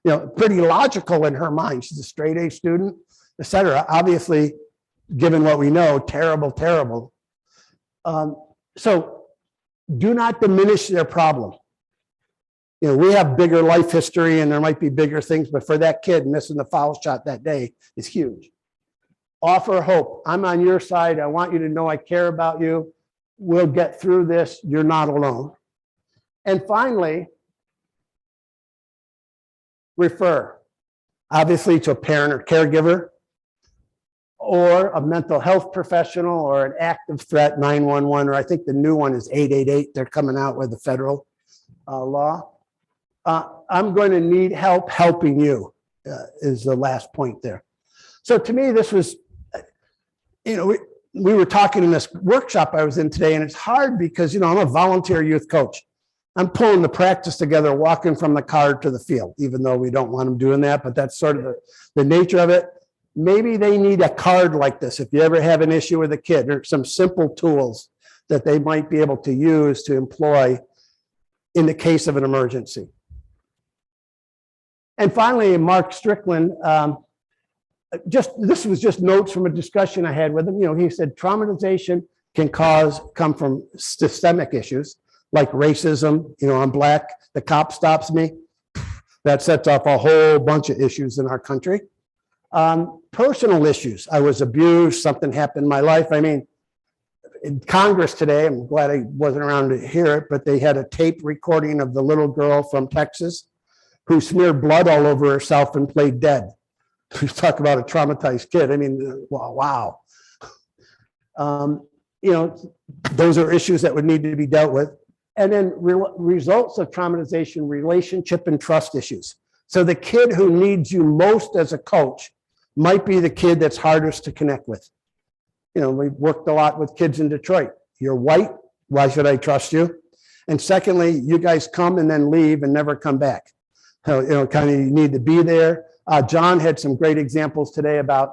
You know, pretty logical in her mind. She's a straight A student, et cetera. Obviously, given what we know, terrible, terrible. So do not diminish their problem. You know, we have bigger life history and there might be bigger things, but for that kid, missing the foul shot that day is huge. Offer hope. I'm on your side. I want you to know I care about you. We'll get through this. You're not alone. And finally, refer, obviously, to a parent or caregiver, or a mental health professional, or an active threat 911, or I think the new one is 888. They're coming out with the federal law. I'm going to need help helping you, is the last point there. So to me, this was, you know, we were talking in this workshop I was in today, and it's hard because, you know, I'm a volunteer youth coach. I'm pulling the practice together, walking from the car to the field, even though we don't want them doing that, but that's sort of the nature of it. Maybe they need a card like this. If you ever have an issue with a kid, there's some simple tools that they might be able to use to employ in the case of an emergency. And finally, Mark Strickland, this was just notes from a discussion I had with him. You know, he said traumatization can come from systemic issues like racism. You know, I'm black, the cop stops me. That sets off a whole bunch of issues in our country. Personal issues. I was abused, something happened in my life. I mean, in Congress today, I'm glad I wasn't around to hear it, but they had a tape recording of the little girl from Texas who smeared blood all over herself and played dead. We talk about a traumatized kid. I mean, wow. You know, those are issues that would need to be dealt with. And then results of traumatization, relationship and trust issues. So the kid who needs you most as a coach might be the kid that's hardest to connect with. You know, we've worked a lot with kids in Detroit. You're white, why should I trust you? And secondly, you guys come and then leave and never come back. So, you know, kind of you need to be there. John had some great examples today about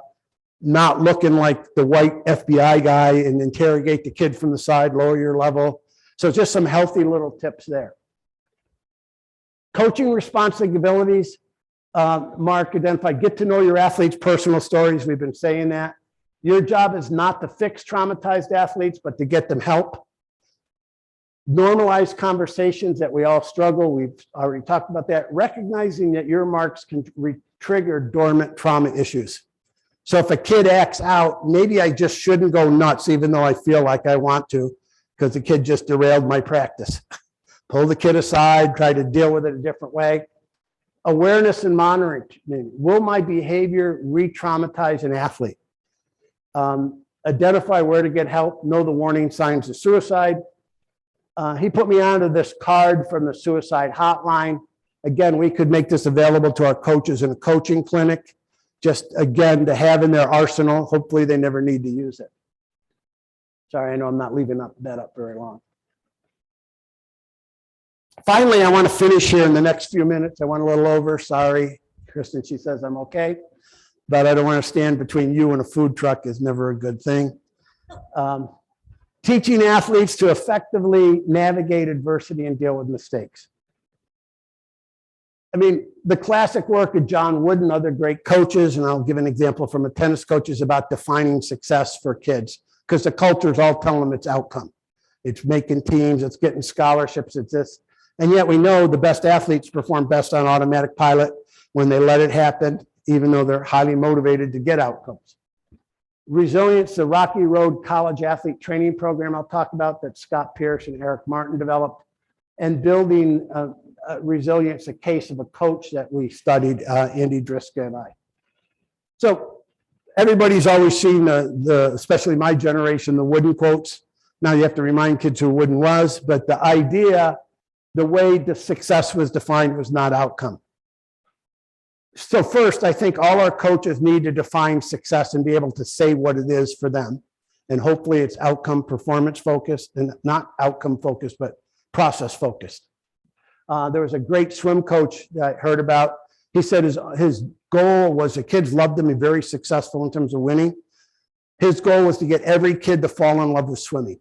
not looking like the white FBI guy and interrogate the kid from the side, lower your level. So just some healthy little tips there. Coaching responsibilities, Mark identified, get to know your athletes' personal stories. We've been saying that. Your job is not to fix traumatized athletes, but to get them help. Normalize conversations that we all struggle. We've already talked about that. Recognizing that your marks can trigger dormant trauma issues. So if a kid acts out, maybe I just shouldn't go nuts, even though I feel like I want to, because the kid just derailed my practice. Pull the kid aside, try to deal with it a different way. Awareness and monitoring. Will my behavior re-traumatize an athlete? Identify where to get help, know the warning signs of suicide. He put me onto this card from the suicide hotline. Again, we could make this available to our coaches in a coaching clinic, just again, to have in their arsenal. Hopefully they never need to use it. Sorry, I know I'm not leaving that up very long. Finally, I want to finish here in the next few minutes. I went a little over, sorry. Kristen, she says I'm okay, but I don't want to stand between you and a food truck is never a good thing. Teaching athletes to effectively navigate adversity and deal with mistakes. I mean, the classic work of John Wood and other great coaches, and I'll give an example from a tennis coach, is about defining success for kids, because the culture's all telling them it's outcome. It's making teams, it's getting scholarships, it's this. And yet we know the best athletes perform best on automatic pilot when they let it happen, even though they're highly motivated to get outcomes. Resilience, the Rocky Road College Athlete Training Program I'll talk about that Scott Pierce and Eric Martin developed, and building resilience, a case of a coach that we studied, Andy Driska and I. So everybody's always seen especially my generation, the Wooden quotes. Now you have to remind kids who Wooden was, but the idea, the way the success was defined was not outcome. So first, I think all our coaches need to define success and be able to say what it is for them. And hopefully it's outcome performance focused, and not outcome focused, but process focused. There was a great swim coach that I heard about. He said his goal was the kids loved him and very successful in terms of winning. His goal was to get every kid to fall in love with swimming.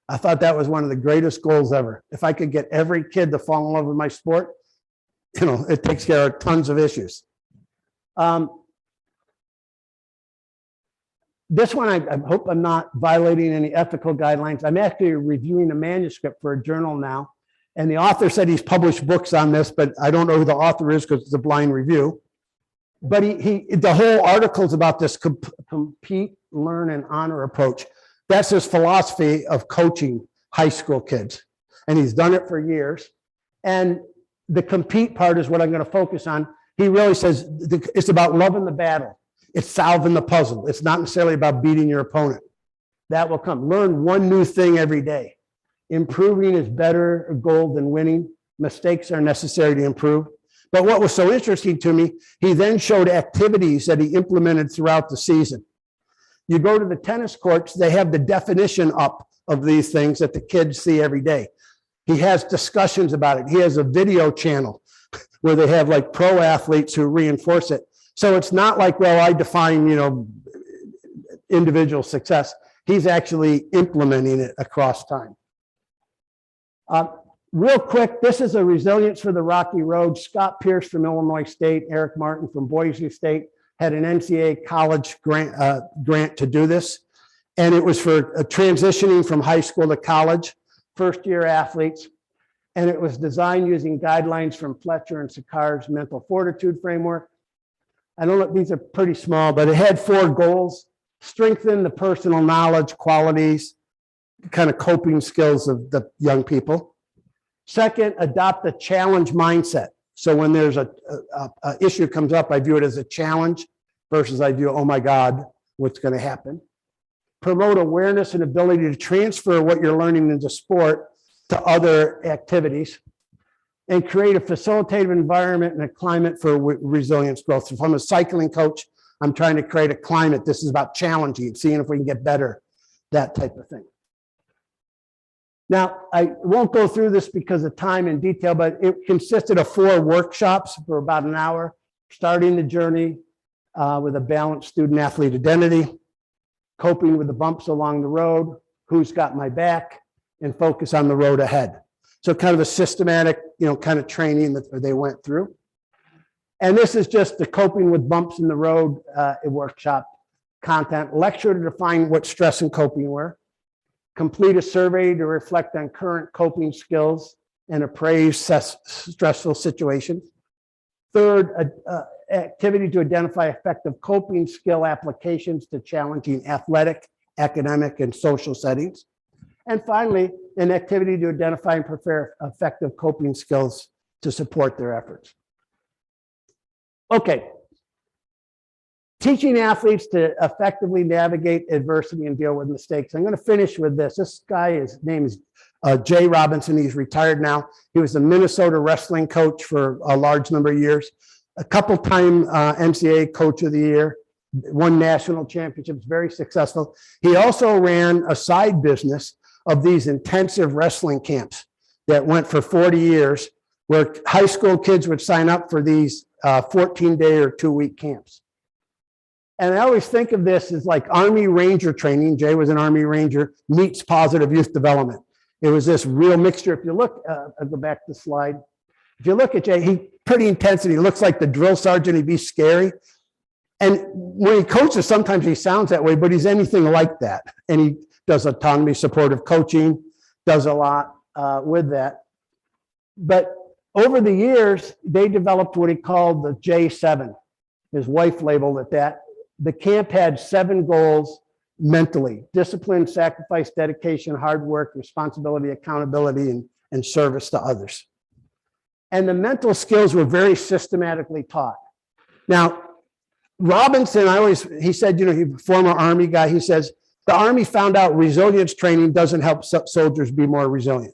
I thought that was one of the greatest goals ever. If I could get every kid to fall in love with my sport, it takes care of tons of issues. This one, I hope I'm not violating any ethical guidelines. I'm actually reviewing a manuscript for a journal now. And the author said he's published books on this, but I don't know who the author is because it's a blind review. But the whole article is about this compete, learn, and honor approach. That's his philosophy of coaching high school kids. And he's done it for years. And the compete part is what I'm going to focus on. He really says it's about loving the battle. It's solving the puzzle. It's not necessarily about beating your opponent. That will come. Learn one new thing every day. Improving is better a goal than winning. Mistakes are necessary to improve. But what was so interesting to me, he then showed activities that he implemented throughout the season. You go to the tennis courts, they have the definition up of these things that the kids see every day. He has discussions about it. He has a video channel where they have like pro athletes who reinforce it. So it's not like, well, I define, individual success. He's actually implementing it across time. Real quick, this is a resilience for the Rocky Road. Scott Pierce from Illinois State, Eric Martin from Boise State had an NCAA college grant to do this. And it was for transitioning from high school to college, first-year athletes. And it was designed using guidelines from Fletcher and Sakar's mental fortitude framework. I don't know, these are pretty small, but it had 4 goals: strengthen the personal knowledge, qualities, kind of coping skills of the young people. Second, adopt a challenge mindset. So when there's a issue comes up, I view it as a challenge versus I view, oh my God, what's going to happen? Promote awareness and ability to transfer what you're learning into sport to other activities. And create a facilitative environment and a climate for resilience growth. So if I'm a cycling coach, I'm trying to create a climate. This is about challenging, seeing if we can get better, that type of thing. Now, I won't go through this because of time and detail, but it consisted of 4 workshops for about an hour, starting the journey with a balanced student-athlete identity, coping with the bumps along the road, who's got my back, and focus on the road ahead. So kind of a systematic, kind of training that they went through. And this is just the coping with bumps in the road workshop content. Lecture to define what stress and coping were. Complete a survey to reflect on current coping skills and appraise stressful situations. Third, activity to identify effective coping skill applications to challenging athletic, academic, and social settings. And finally, an activity to identify and prepare effective coping skills to support their efforts. Okay. Teaching athletes to effectively navigate adversity and deal with mistakes. I'm going to finish with this. This guy, his name is Jay Robinson. He's retired now. He was the Minnesota wrestling coach for a large number of years. A couple-time NCAA Coach of the Year. Won national championships, very successful. He also ran a side business of these intensive wrestling camps that went for 40 years, where high school kids would sign up for these 14-day or 2-week camps. And I always think of this as like Army Ranger training. Jay was an Army Ranger, meets positive youth development. It was this real mixture. If you look, I'll go back to the slide. If you look at Jay, he pretty intense, and he looks like the drill sergeant. He'd be scary. And when he coaches, sometimes he sounds that way, but he's anything like that. And he does autonomy, supportive coaching, does a lot with that. But over the years, they developed what he called the J7. His wife labeled it that. The camp had 7 goals mentally: discipline, sacrifice, dedication, hard work, responsibility, accountability, and service to others. And the mental skills were very systematically taught. Now, Robinson, he said, he's a former Army guy. He says, the Army found out resilience training doesn't help soldiers be more resilient.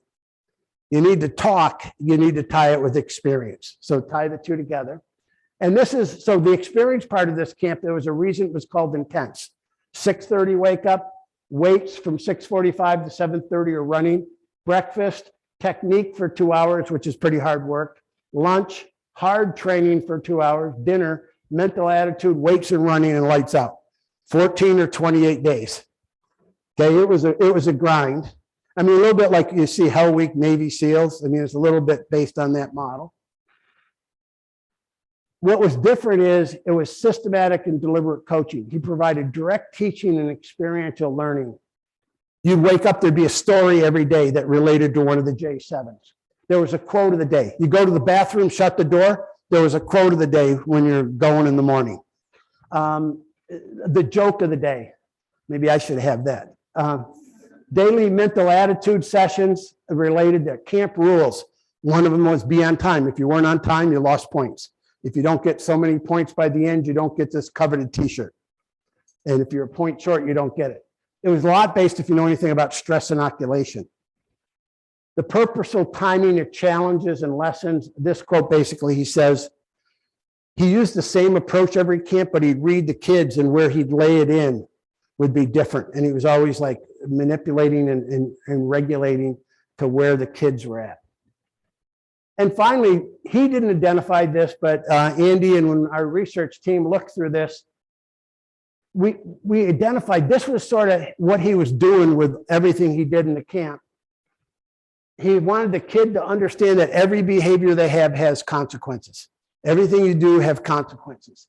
You need to talk, you need to tie it with experience. So tie the two together. And so the experience part of this camp, there was a reason it was called intense. 6:30 wake up, weights from 6:45 to 7:30 or running, breakfast, technique for 2 hours, which is pretty hard work, lunch, hard training for 2 hours, dinner, mental attitude, weights and running, and lights out. 14 or 28 days. Okay, it was a grind. I mean, a little bit like you see Hell Week, Navy SEALs. I mean, it's a little bit based on that model. What was different is it was systematic and deliberate coaching. He provided direct teaching and experiential learning. You'd wake up, there'd be a story every day that related to one of the J7s. There was a quote of the day. You go to the bathroom, shut the door. There was a quote of the day when you're going in the morning. The joke of the day. Maybe I should have that. Daily mental attitude sessions related to camp rules. One of them was be on time. If you weren't on time, you lost points. If you don't get so many points by the end, you don't get this coveted t-shirt. And if you're a point short, you don't get it. It was a lot based, if you know anything about stress inoculation. The purposeful timing of challenges and lessons. This quote, basically, he says, he used the same approach every camp, but he'd read the kids and where he'd lay it in would be different. And he was always like manipulating and regulating to where the kids were at. And finally, he didn't identify this, but Andy and when our research team looked through this, we identified this was sort of what he was doing with everything he did in the camp. He wanted the kid to understand that every behavior they have has consequences. Everything you do have consequences.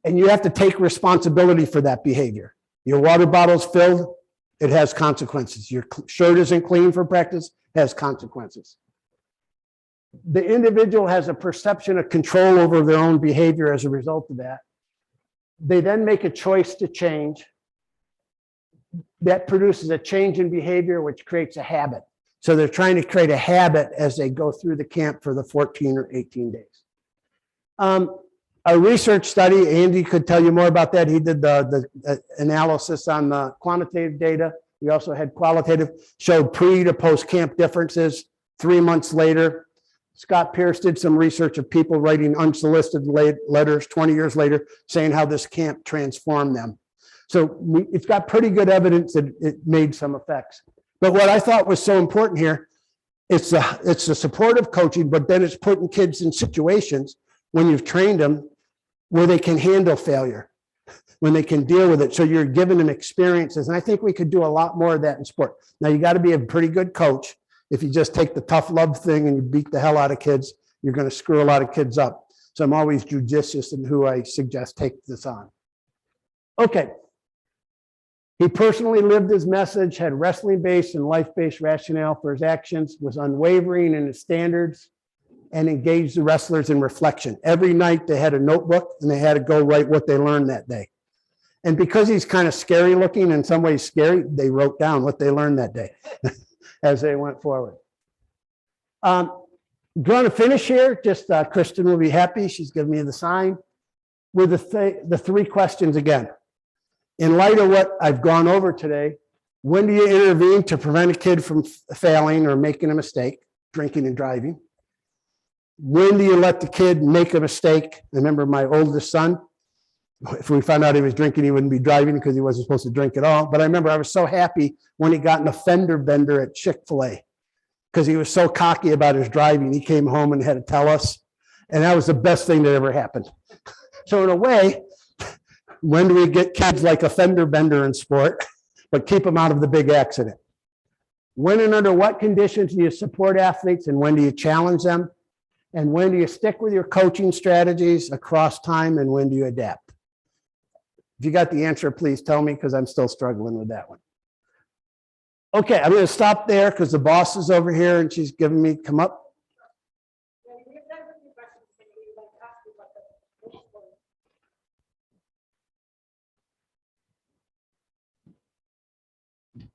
And you have to take responsibility for that behavior. Your water bottle's filled, it has consequences. Your shirt isn't clean for practice, it has consequences. The individual has a perception of control over their own behavior as a result of that. They then make a choice to change. That produces a change in behavior, which creates a habit. So they're trying to create a habit as they go through the camp for the 14 or 18 days. A research study, Andy could tell you more about that. He did the analysis on the quantitative data. We also had qualitative, showed pre to post camp differences 3 months later. Scott Pierce did some research of people writing unsolicited letters 20 years later saying how this camp transformed them. So it's got pretty good evidence that it made some effects. But what I thought was so important here, it's the supportive coaching, but then it's putting kids in situations when you've trained them where they can handle failure, when they can deal with it. So you're giving them experiences. And I think we could do a lot more of that in sport. Now, you got to be a pretty good coach. If you just take the tough love thing and you beat the hell out of kids, you're going to screw a lot of kids up. So I'm always judicious in who I suggest take this on. Okay. He personally lived his message, had wrestling-based and life-based rationale for his actions, was unwavering in his standards, and engaged the wrestlers in reflection. Every night they had a notebook and they had to go write what they learned that day. And because he's kind of scary looking, in some ways scary, they wrote down what they learned that day as they went forward. Going to finish here, just Kristen will be happy. She's giving me the sign with the three questions again. In light of what I've gone over today, when do you intervene to prevent a kid from failing or making a mistake, drinking and driving? When do you let the kid make a mistake? Remember my oldest son, if we found out he was drinking, he wouldn't be driving because he wasn't supposed to drink at all. But I remember I was so happy when he got in a fender bender at Chick-fil-A because he was so cocky about his driving. He came home and had to tell us. And that was the best thing that ever happened. So in a way, when do we get kids like a fender bender in sport, but keep them out of the big accident? When and under what conditions do you support athletes and when do you challenge them? And when do you stick with your coaching strategies across time and when do you adapt? If you got the answer, please tell me because I'm still struggling with that one. Okay, I'm going to stop there because the boss is over here and she's giving me come up.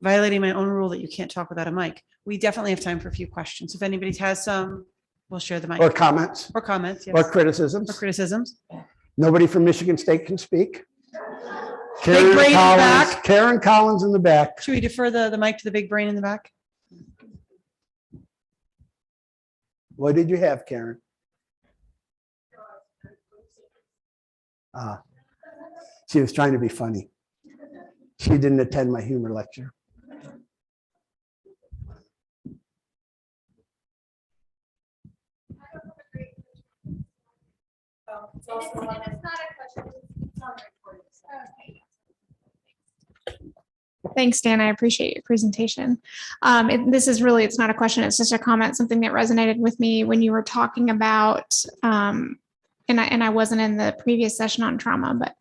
Violating my own rule that you can't talk without a mic. We definitely have time for a few questions. If anybody has some, we'll share the mic. Or comments. Or comments, yes. Or criticisms. Or criticisms. Nobody from Michigan State can speak. Big brain in the back. Karen Collins in the back. Should we defer the mic to the big brain in the back? What did you have, Karen? She was trying to be funny. She didn't attend my humor lecture. Thanks, Dan. I appreciate your presentation. It's not a question, it's just a comment, something that resonated with me when you were talking about, and I wasn't in the previous session on trauma, but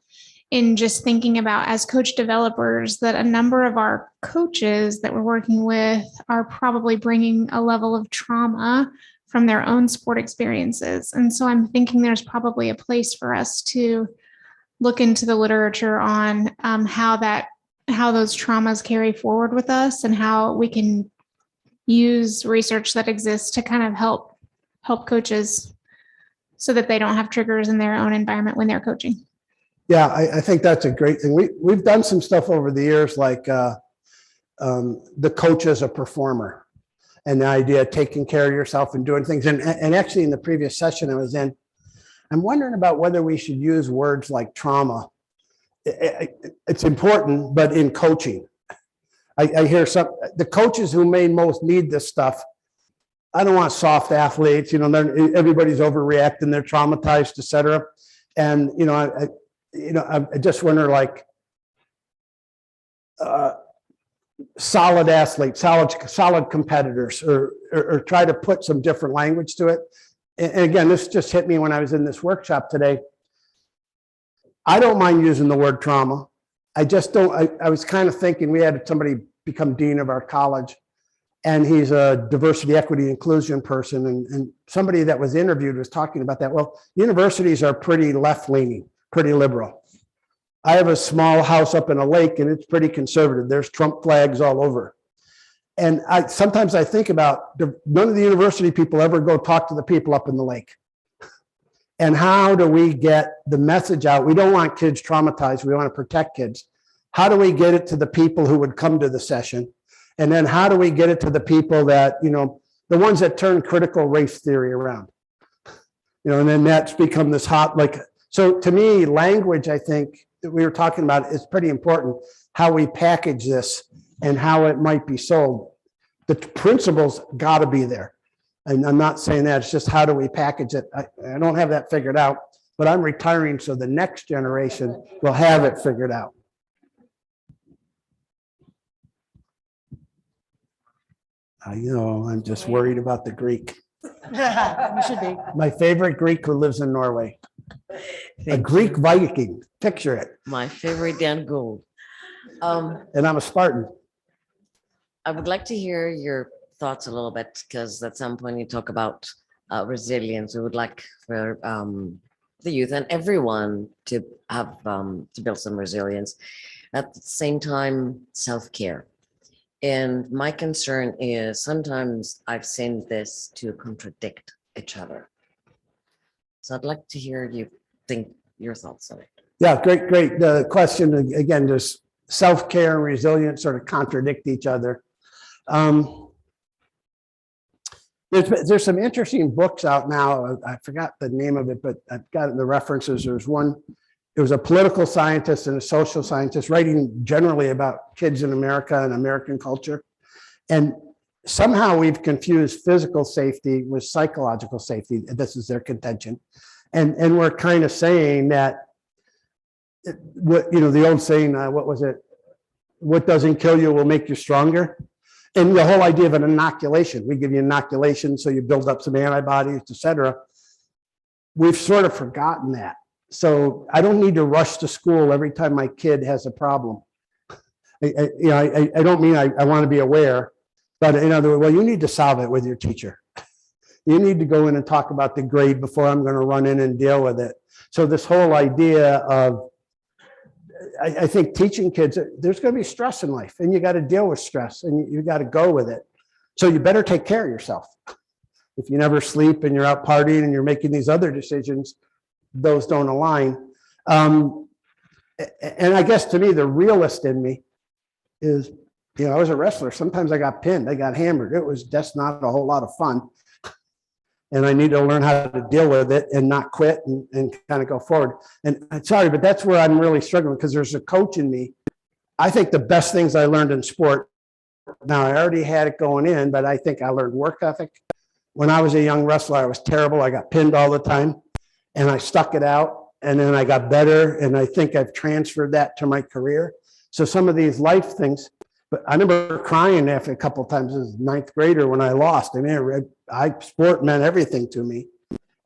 in just thinking about as coach developers, that a number of our coaches that we're working with are probably bringing a level of trauma from their own sport experiences. And so I'm thinking there's probably a place for us to look into the literature on how those traumas carry forward with us and how we can use research that exists to kind of help coaches so that they don't have triggers in their own environment when they're coaching. Yeah, I think that's a great thing. We've done some stuff over the years, like the coach as a performer, and the idea of taking care of yourself and doing things. And actually in the previous session I was in, I'm wondering about whether we should use words like trauma. It's important, but in coaching, I hear the coaches who may most need this stuff. I don't want soft athletes, everybody's overreacting, they're traumatized, et cetera. And, I just wonder, like, solid athletes, solid competitors, or try to put some different language to it. And again, this just hit me when I was in this workshop today. I don't mind using the word trauma. I just don't. I was kind of thinking, we had somebody become dean of our college, and he's a diversity, equity, inclusion person. And somebody that was interviewed was talking about that. Well, universities are pretty left-leaning, pretty liberal. I have a small house up in a lake, and it's pretty conservative. There's Trump flags all over. And sometimes I think about, none of the university people ever go talk to the people up in the lake. And how do we get the message out? We don't want kids traumatized. We want to protect kids. How do we get it to the people who would come to the session? And then how do we get it to the people that, the ones that turn critical race theory around? And then that's become this hot, so to me, language, I think that we were talking about, is pretty important. How we package this and how it might be sold. The principles got to be there. And I'm not saying that, it's just how do we package it? I don't have that figured out, but I'm retiring so the next generation will have it figured out. I'm just worried about the Greek. You should be. My favorite Greek who lives in Norway. A Greek Viking, picture it. My favorite, Dan Gould. And I'm a Spartan. I would like to hear your thoughts a little bit, because at some point you talk about resilience. We would like for the youth and everyone to have to build some resilience. At the same time, self-care. And my concern is sometimes I've seen this to contradict each other. So I'd like to hear your thoughts on it. Yeah, great. The question again, does self-care and resilience sort of contradict each other? There's some interesting books out now. I forgot the name of it, but I've got the references. There's one. It was a political scientist and a social scientist writing generally about kids in America and American culture. And somehow we've confused physical safety with psychological safety. This is their contention. And we're kind of saying that, the old saying, what was it? What doesn't kill you will make you stronger. And the whole idea of an inoculation, we give you inoculation so you build up some antibodies, et cetera. We've sort of forgotten that. So I don't need to rush to school every time my kid has a problem. I don't mean I want to be aware, but in other words, well, you need to solve it with your teacher. You need to go in and talk about the grade before I'm going to run in and deal with it. So this whole idea of, I think teaching kids, there's going to be stress in life, and you got to deal with stress, and you got to go with it. So you better take care of yourself. If you never sleep and you're out partying and you're making these other decisions, those don't align. And I guess to me, the realist in me is, I was a wrestler. Sometimes I got pinned, I got hammered. That's not a whole lot of fun. And I need to learn how to deal with it and not quit and kind of go forward. And I'm sorry, but that's where I'm really struggling, because there's a coach in me. I think the best things I learned in sport, now I already had it going in, but I think I learned work ethic. When I was a young wrestler, I was terrible. I got pinned all the time. and I stuck it out, and then I got better, and I think I've transferred that to my career. So some of these life things, but I remember crying after a couple of times as a ninth grader when I lost. I mean, sport meant everything to me,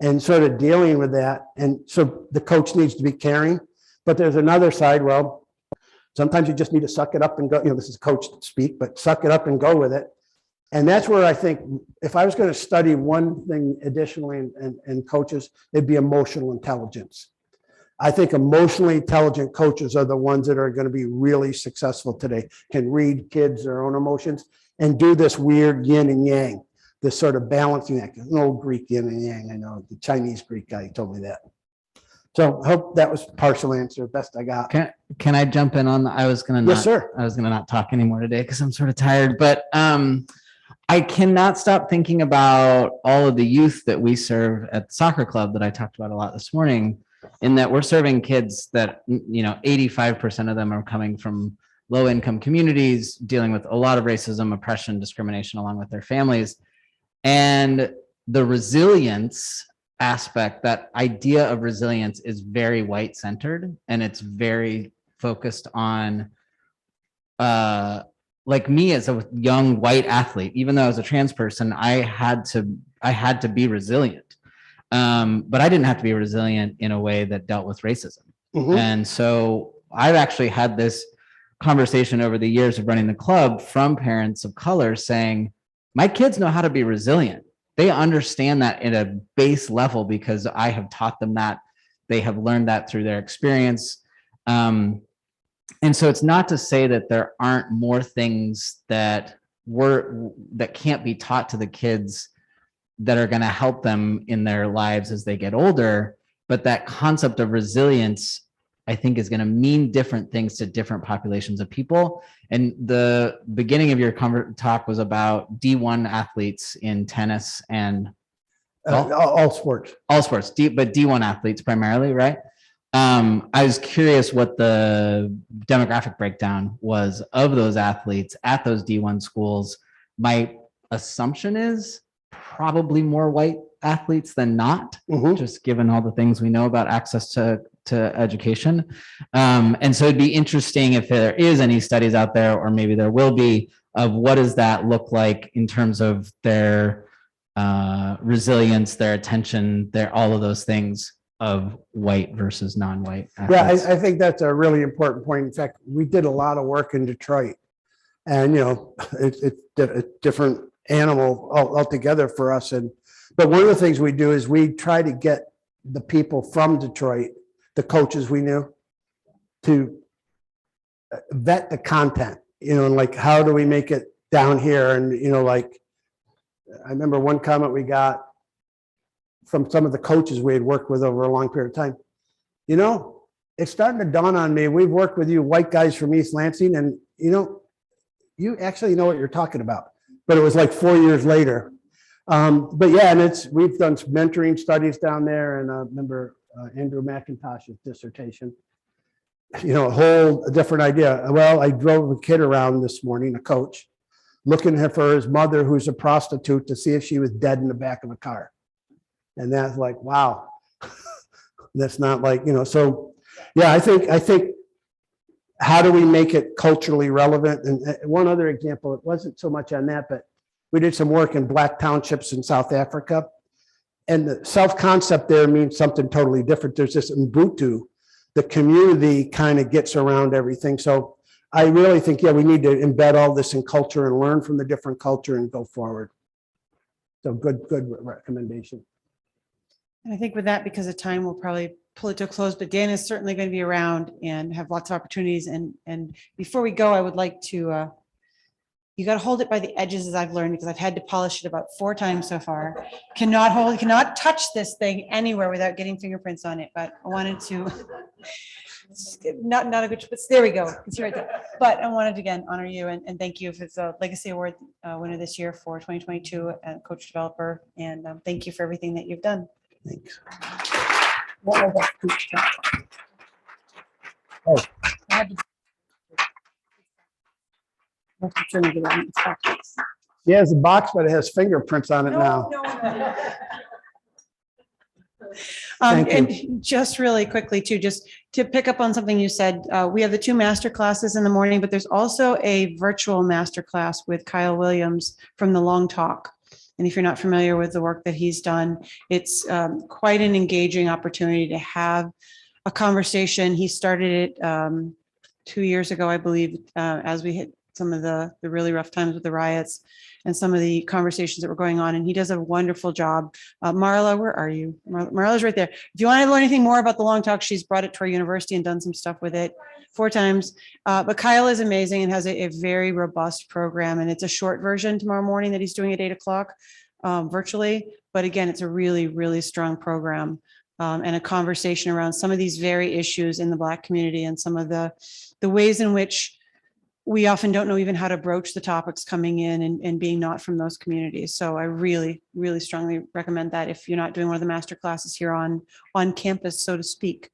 and sort of dealing with that. And so the coach needs to be caring, but there's another side. Well, sometimes you just need to suck it up and go. You know, this is coach speak, but suck it up and go with it. And that's where I think if I was going to study one thing additionally in coaches, it'd be emotional intelligence. I think emotionally intelligent coaches are the ones that are going to be really successful today, can read kids, their own emotions, and do this weird yin and yang, this sort of balancing act. An old Greek yin and yang, I know, the Chinese Greek guy told me that. So I hope that was partial answer, best I got. Can I jump in on, I was going to Yes, sir. I was going to not talk anymore today because I'm sort of tired, but I cannot stop thinking about all of the youth that we serve at the soccer club that I talked about a lot this morning, in that we're serving kids that, 85% of them are coming from low income communities, dealing with a lot of racism, oppression, discrimination, along with their families. And the resilience aspect, that idea of resilience, is very white centered, and it's very focused on, like me as a young white athlete, even though I was a trans person, I had to be resilient. But I didn't have to be resilient in a way that dealt with racism. Mm-hmm. And so I've actually had this conversation over the years of running the club from parents of color saying, my kids know how to be resilient. They understand that at a base level because I have taught them that. They have learned that through their experience. And so it's not to say that there aren't more things that can't be taught to the kids that are going to help them in their lives as they get older. But that concept of resilience, I think, is going to mean different things to different populations of people. And the beginning of your talk was about D1 athletes in tennis and all sports. All sports, but D1 athletes primarily, right? I was curious what the demographic breakdown was of those athletes at those D1 schools. My assumption is probably more white athletes than not, just given all the things we know about access to education. And so it'd be interesting if there is any studies out there, or maybe there will be, of what does that look like in terms of their resilience, their attention, all of those things, of white versus non-white athletes. Yeah, I think that's a really important point. In fact, we did a lot of work in Detroit, and it's a different animal altogether for us. But one of the things we do is we try to get the people from Detroit, the coaches we knew, to vet the content, and like, how do we make it down here? And, like, I remember one comment we got from some of the coaches we had worked with over a long period of time. It's starting to dawn on me. We've worked with you white guys from East Lansing, and, you actually know what you're talking about. But it was like 4 years later. But yeah, and we've done some mentoring studies down there, and remember Andrew McIntosh's dissertation, a whole different idea. Well, I drove a kid around this morning, a coach, looking for his mother, who's a prostitute, to see if she was dead in the back of a car. And that's like, wow, that's not like, so yeah, I think how do we make it culturally relevant? And one other example, it wasn't so much on that, but we did some work in Black townships in South Africa. And the self-concept there means something totally different. There's this Ubuntu, the community kind of gets around everything. So I really think, we need to embed all this in culture and learn from the different culture and go forward. So good recommendation. And I think with that, because of time, we'll probably pull it to a close, but Dan is certainly going to be around and have lots of opportunities. And before we go, I would like to, you got to hold it by the edges, as I've learned, because I've had to polish it about 4 times so far. Cannot touch this thing anywhere without getting fingerprints on it. But I wanted to, not a good, but there we go. It's right there. But I wanted to again honor you and thank you for the Legacy Award winner this year for 2022 and coach developer. And thank you for everything that you've done. Thanks. Oh. I had to He has a box, but it has fingerprints on it now. No. Thank you. And just really quickly too, just to pick up on something you said, we have the 2 master classes in the morning, but there's also a virtual master class with Kyle Williams from the Long Talk. And if you're not familiar with the work that he's done, it's quite an engaging opportunity to have a conversation. He started it 2 years ago, I believe, as we hit some of the really rough times with the riots and some of the conversations that were going on. And he does a wonderful job. Marla, where are you? Marla's right there. If you want to learn anything more about the Long Talk, she's brought it to our university and done some stuff with it 4 times. But Kyle is amazing and has a very robust program. And it's a short version tomorrow morning that he's doing at 8 o'clock virtually. But again, it's a really, really strong program and a conversation around some of these very issues in the Black community and some of the ways in which we often don't know even how to broach the topics coming in and being not from those communities. So I really, really strongly recommend that if you're not doing one of the master classes here on campus, so to speak.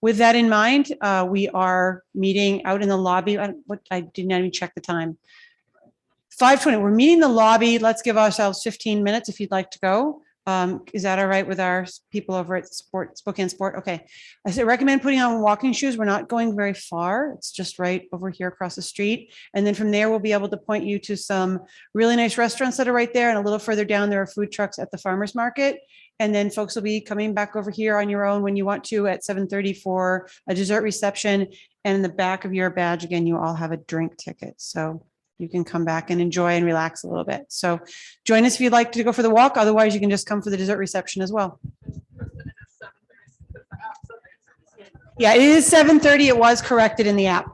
With that in mind, we are meeting out in the lobby. I didn't even check the time. 5:20, we're meeting in the lobby. Let's give ourselves 15 minutes if you'd like to go. Is that all right with our people over at Spokane Sport? Okay. I said, recommend putting on walking shoes. We're not going very far. It's just right over here across the street. And then from there, we'll be able to point you to some really nice restaurants that are right there. And a little further down, there are food trucks at the farmer's market. And then folks will be coming back over here on your own when you want to at 7:30 for a dessert reception. And in the back of your badge, again, you all have a drink ticket. So you can come back and enjoy and relax a little bit. So join us if you'd like to go for the walk. Otherwise, you can just come for the dessert reception as well. Yeah, it is 7:30. It was corrected in the app.